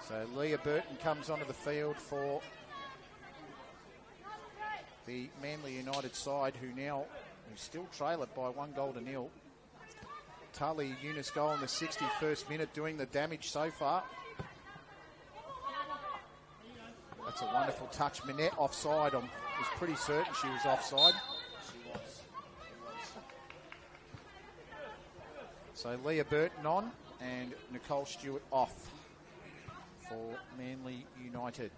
So Leah Burton comes onto the field for the Manly United side, who still trail it by 1-0. Talia Eunice goal in the 61st minute, doing the damage so far. That's a wonderful touch. Minette offside. I was pretty certain she was offside. She was. So Leah Burton on and Nicole Stewart off for Manly United.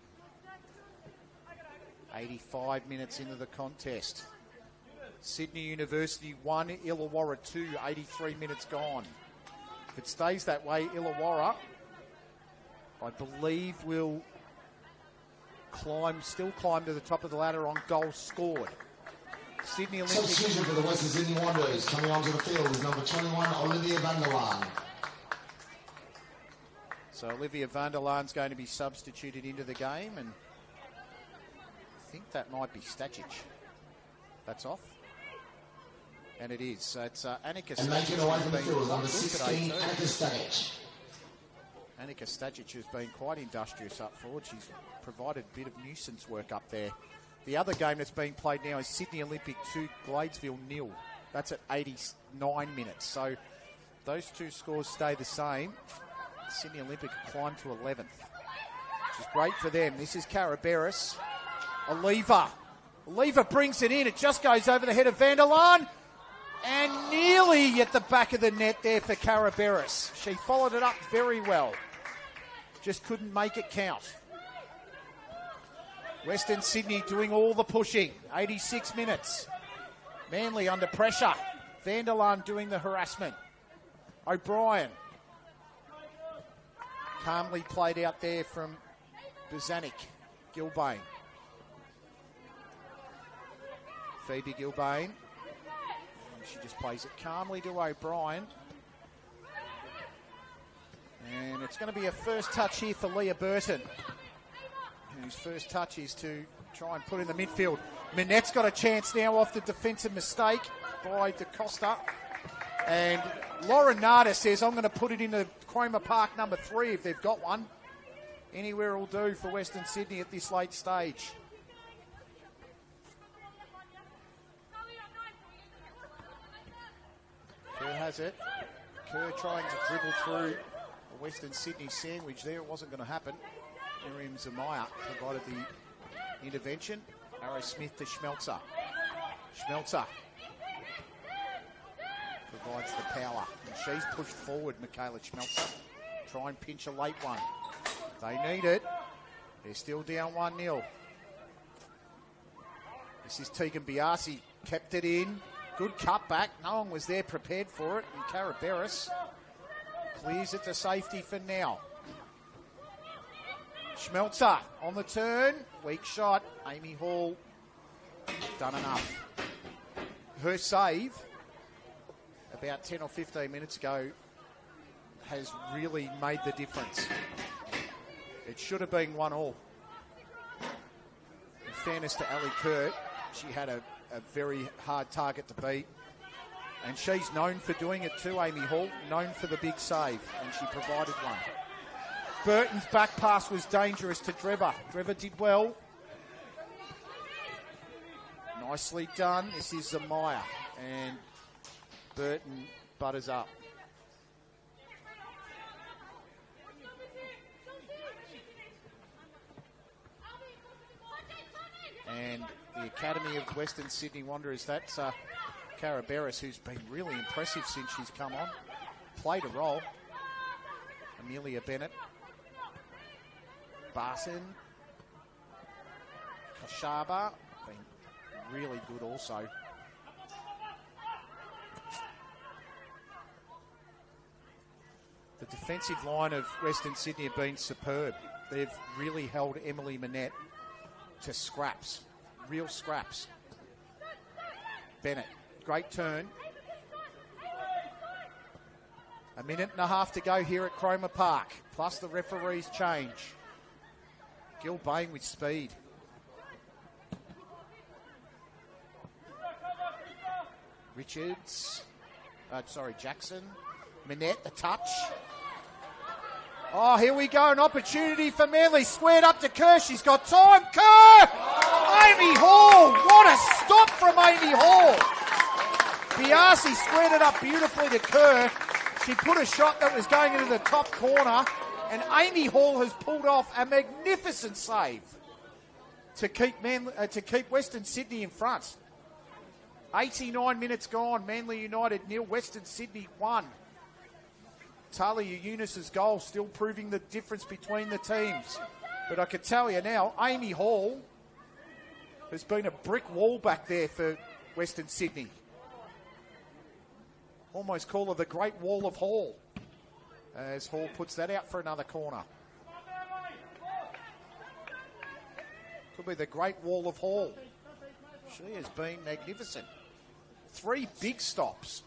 85 minutes into the contest. Sydney University 1, Illawarra 2, 83 minutes gone. If it stays that way, Illawarra, I believe, will still climb to the top of the ladder on goals scored. Sydney Olympic. Substitution for the Western Sydney Wanderers, coming onto the field is number 21, Olivia van der Laan. So Olivia van der Laan's going to be substituted into the game, and I think that might be Stajic. That's off. And it is. So it's Annika Stajic. And making away from the field is number 16, Annika Stajic. Annika Stajic has been quite industrious up forward. She's provided a bit of nuisance work up there. The other game that's being played now is Sydney Olympic 2, Gladesville 0. That's at 89 minutes. So those two scores stay the same. Sydney Olympic climbed to 11th, which is great for them. This is Caraberis. Oliva brings it in. It just goes over the head of Van der Laan. And nearly at the back of the net there for Caraberis. She followed it up very well. Just couldn't make it count. Western Sydney doing all the pushing. 86 minutes. Manly under pressure. Van der Laan doing the harassment. O'Brien. Calmly played out there from Bozanic. Gilbane. Phoebe Gilbane. She just plays it calmly to O'Brien. And it's going to be a first touch here for Leah Burton, whose first touch is to try and put in the midfield. Minette's got a chance now off the defensive mistake by Da Costa. And Lauren Nada says, I'm going to put it into Cromer Park number 3 if they've got one. Anywhere will do for Western Sydney at this late stage. Kerr has it. Kerr trying to dribble through a Western Sydney sandwich there. It wasn't going to happen. Miriam Zamaya provided the intervention. Arrow Smith to Schmelzer. Schmelzer provides the power. And she's pushed forward, Michaela Schmelzer. Try and pinch a late one. They need it. They're still down 1-0. This is Tegan Biasi. Kept it in. Good cutback. No one was there prepared for it. And Caraberis clears it to safety for now. Schmelzer on the turn. Weak shot. Amy Hall done enough. Her save about 10 or 15 minutes ago has really made the difference. It should have been 1-1. In fairness to Ali Kurt, she had a very hard target to beat. And she's known for doing it too, Amy Hall, known for the big save, and she provided one. Burton's back pass was dangerous to Drever. Drever did well. Nicely done. This is Zamaya, and Burton butters up. And the Academy of Western Sydney Wanderers, that's Caraberis, who's been really impressive since she's come on. Played a role. Amelia Bennett. Barton. Kashaba, been really good also. The defensive line of Western Sydney have been superb. They've really held Emily Minette to scraps, real scraps. Bennett, great turn. A minute and a half to go here at Cromer Park, plus the referee's change. Gilbane with speed. Jackson. Minette, the touch. Oh, here we go, an opportunity for Manly. Squared up to Kerr, she's got time. Kerr! Amy Hall! What a stop from Amy Hall! Biasi squared it up beautifully to Kerr. She put a shot that was going into the top corner, and Amy Hall has pulled off a magnificent save to keep Western Sydney in front. 89 minutes gone, Manly United 0, Western Sydney 1. Talia Eunice's goal still proving the difference between the teams. But I can tell you now, Amy Hall has been a brick wall back there for Western Sydney. Almost call her the Great Wall of Hall, as Hall puts that out for another corner. Could be the Great Wall of Hall. She has been magnificent. 3 big stops.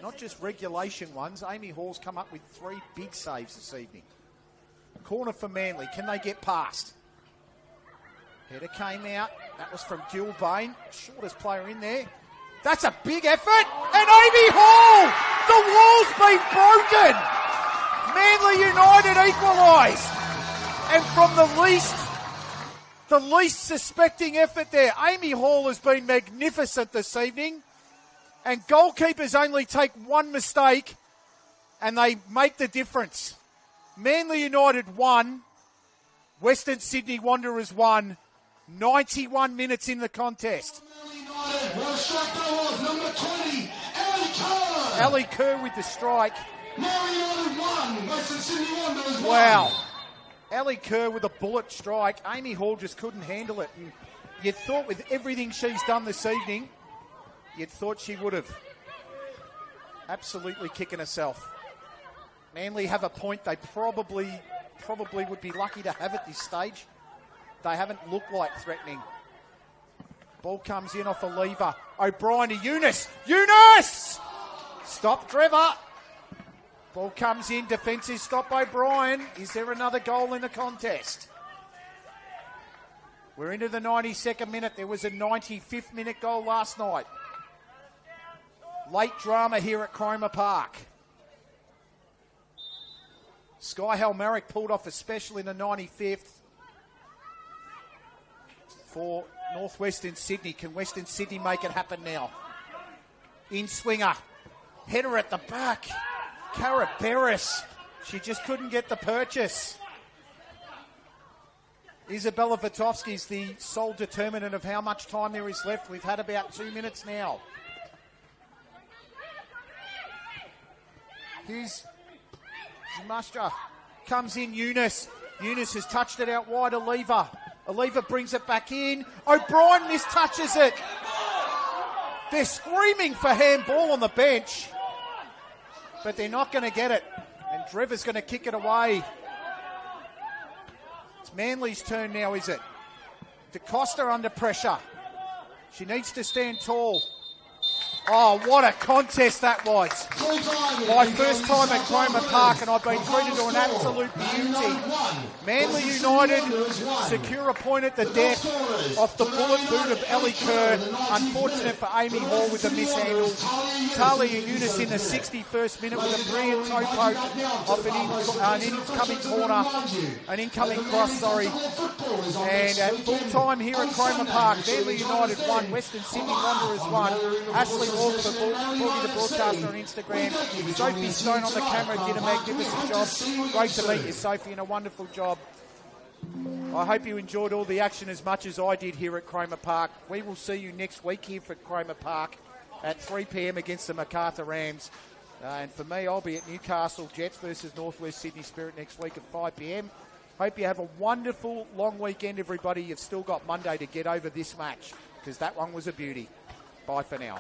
Not just regulation ones. Amy Hall's come up with 3 big saves this evening. Corner for Manly. Can they get past? Header came out. That was from Gilbane. Shortest player in there. That's a big effort. And Amy Hall! The wall's been broken! Manly United equalised. And from the least suspecting effort there, Amy Hall has been magnificent this evening. And goalkeepers only take one mistake, and they make the difference. Manly United won. Western Sydney Wanderers won. 91 minutes in the contest. Manly United, what a strike that was, number 20, Ellie Kerr. Ali Kerr with the strike. Manly United won, Western Sydney Wanderers won. Wow. Ali Kerr with a bullet strike. Amy Hall just couldn't handle it. And you'd thought with everything she's done this evening, you'd thought she would have. Absolutely kicking herself. Manly have a point they probably would be lucky to have at this stage. They haven't looked like threatening. Ball comes in off a lever. O'Brien to Eunice. Eunice! Stop Trevor. Ball comes in. Defensive stop O'Brien. Is there another goal in the contest? We're into the 92nd minute. There was a 95th minute goal last night. Late drama here at Cromer Park. Sky Halmarick pulled off a special in the 95th for Northwestern Sydney. Can Western Sydney make it happen now? In swinger. Header at the back. Cara Beres. She just couldn't get the purchase. Isabella Vitovsky's the sole determinant of how much time there is left. We've had about 2 minutes now. Here's Mustra. Comes in Eunice. Eunice has touched it out wide. Oliva. Oliva brings it back in. O'Brien mistouches it. They're screaming for handball on the bench, but they're not going to get it. And Trevor's going to kick it away. It's Manly's turn now, is it? DeCosta under pressure. She needs to stand tall. Oh, what a contest that was. My first time at Cromer Park, and I've been treated to an absolute beauty. Manly United secure a point at the death off the bullet boot of Ellie Kerr. Unfortunate for Amy Hall with the mishandle. Talia Eunice in the 61st minute with a brilliant toe poke off an incoming corner, an incoming cross, sorry. And at full time here at Cromer Park, Manly United won, Western Sydney Wanderers won. Ashley Walker for Boogie the broadcaster on Instagram. Sophie Stone on the camera did a magnificent job. Great to meet you, Sophie, and a wonderful job. I hope you enjoyed all the action as much as I did here at Cromer Park. We will see you next week here for Cromer Park at 3 p.m. against the Macarthur Rams. And for me, I'll be at Newcastle Jets versus Northwest Sydney Spirit next week at 5 p.m. Hope you have a wonderful long weekend, everybody. You've still got Monday to get over this match because that one was a beauty. Bye for now.